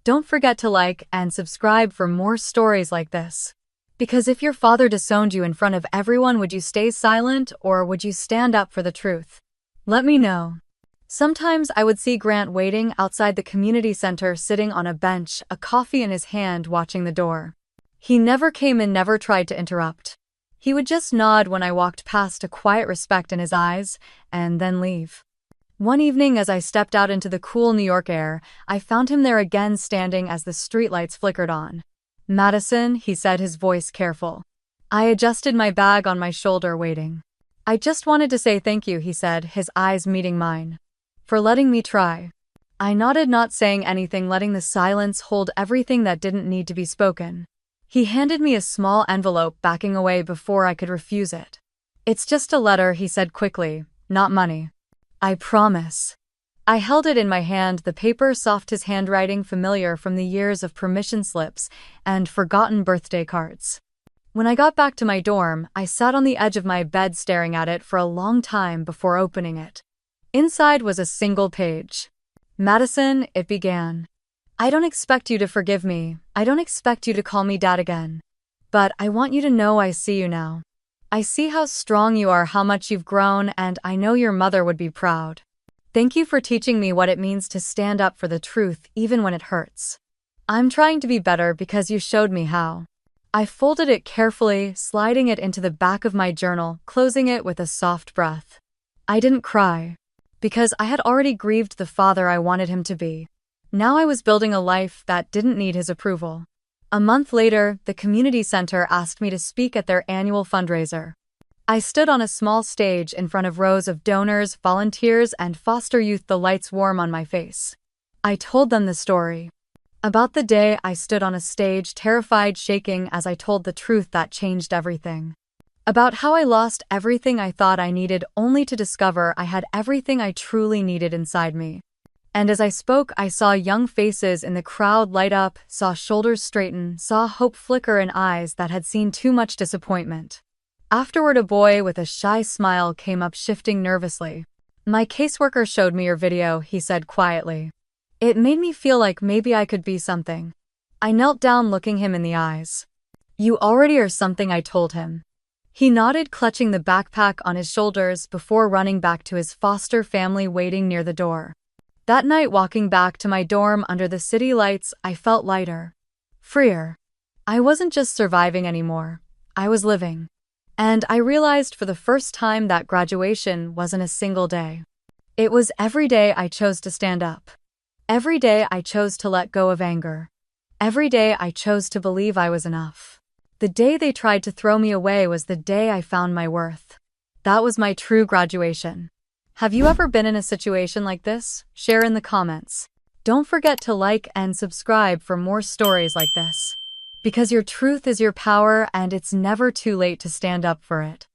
Speaker 1: Don't forget to like and subscribe for more stories like this. Because if your father disowned you in front of everyone, would you stay silent or would you stand up for the truth? Let me know. Sometimes I would see Grant waiting outside the community center, sitting on a bench, a coffee in his hand, watching the door. He never came in, never tried to interrupt. He would just nod when I walked past, a quiet respect in his eyes, and then leave. One evening, as I stepped out into the cool New York air, I found him there again, standing as the streetlights flickered on. Madison, he said, his voice careful. I adjusted my bag on my shoulder, waiting. I just wanted to say thank you, he said, his eyes meeting mine. For letting me try. I nodded, not saying anything, letting the silence hold everything that didn't need to be spoken. He handed me a small envelope, backing away before I could refuse it. It's just a letter, he said quickly, not money. I promise. I held it in my hand, the paper soft, his handwriting familiar from the years of permission slips and forgotten birthday cards. When I got back to my dorm, I sat on the edge of my bed staring at it for a long time before opening it. Inside was a single page. Madison, it began. I don't expect you to forgive me. I don't expect you to call me dad again. But I want you to know I see you now. I see how strong you are, how much you've grown, and I know your mother would be proud. Thank you for teaching me what it means to stand up for the truth even when it hurts. I'm trying to be better because you showed me how. I folded it carefully, sliding it into the back of my journal, closing it with a soft breath. I didn't cry, because I had already grieved the father I wanted him to be. Now I was building a life that didn't need his approval. A month later, the community center asked me to speak at their annual fundraiser. I stood on a small stage in front of rows of donors, volunteers, and foster youth, the lights warm on my face. I told them the story. About the day I stood on a stage, terrified, shaking as I told the truth that changed everything. About how I lost everything I thought I needed only to discover I had everything I truly needed inside me. And as I spoke, I saw young faces in the crowd light up, saw shoulders straighten, saw hope flicker in eyes that had seen too much disappointment. Afterward, a boy with a shy smile came up, shifting nervously. My caseworker showed me your video, he said quietly. It made me feel like maybe I could be something. I knelt down, looking him in the eyes. You already are something, I told him. He nodded, clutching the backpack on his shoulders before running back to his foster family waiting near the door. That night, walking back to my dorm under the city lights, I felt lighter. Freer. I wasn't just surviving anymore. I was living. And I realized for the first time that graduation wasn't a single day. It was every day I chose to stand up. Every day I chose to let go of anger. Every day I chose to believe I was enough. The day they tried to throw me away was the day I found my worth. That was my true graduation. Have you ever been in a situation like this? Share in the comments. Don't forget to like and subscribe for more stories like this. Because your truth is your power, and it's never too late to stand up for it.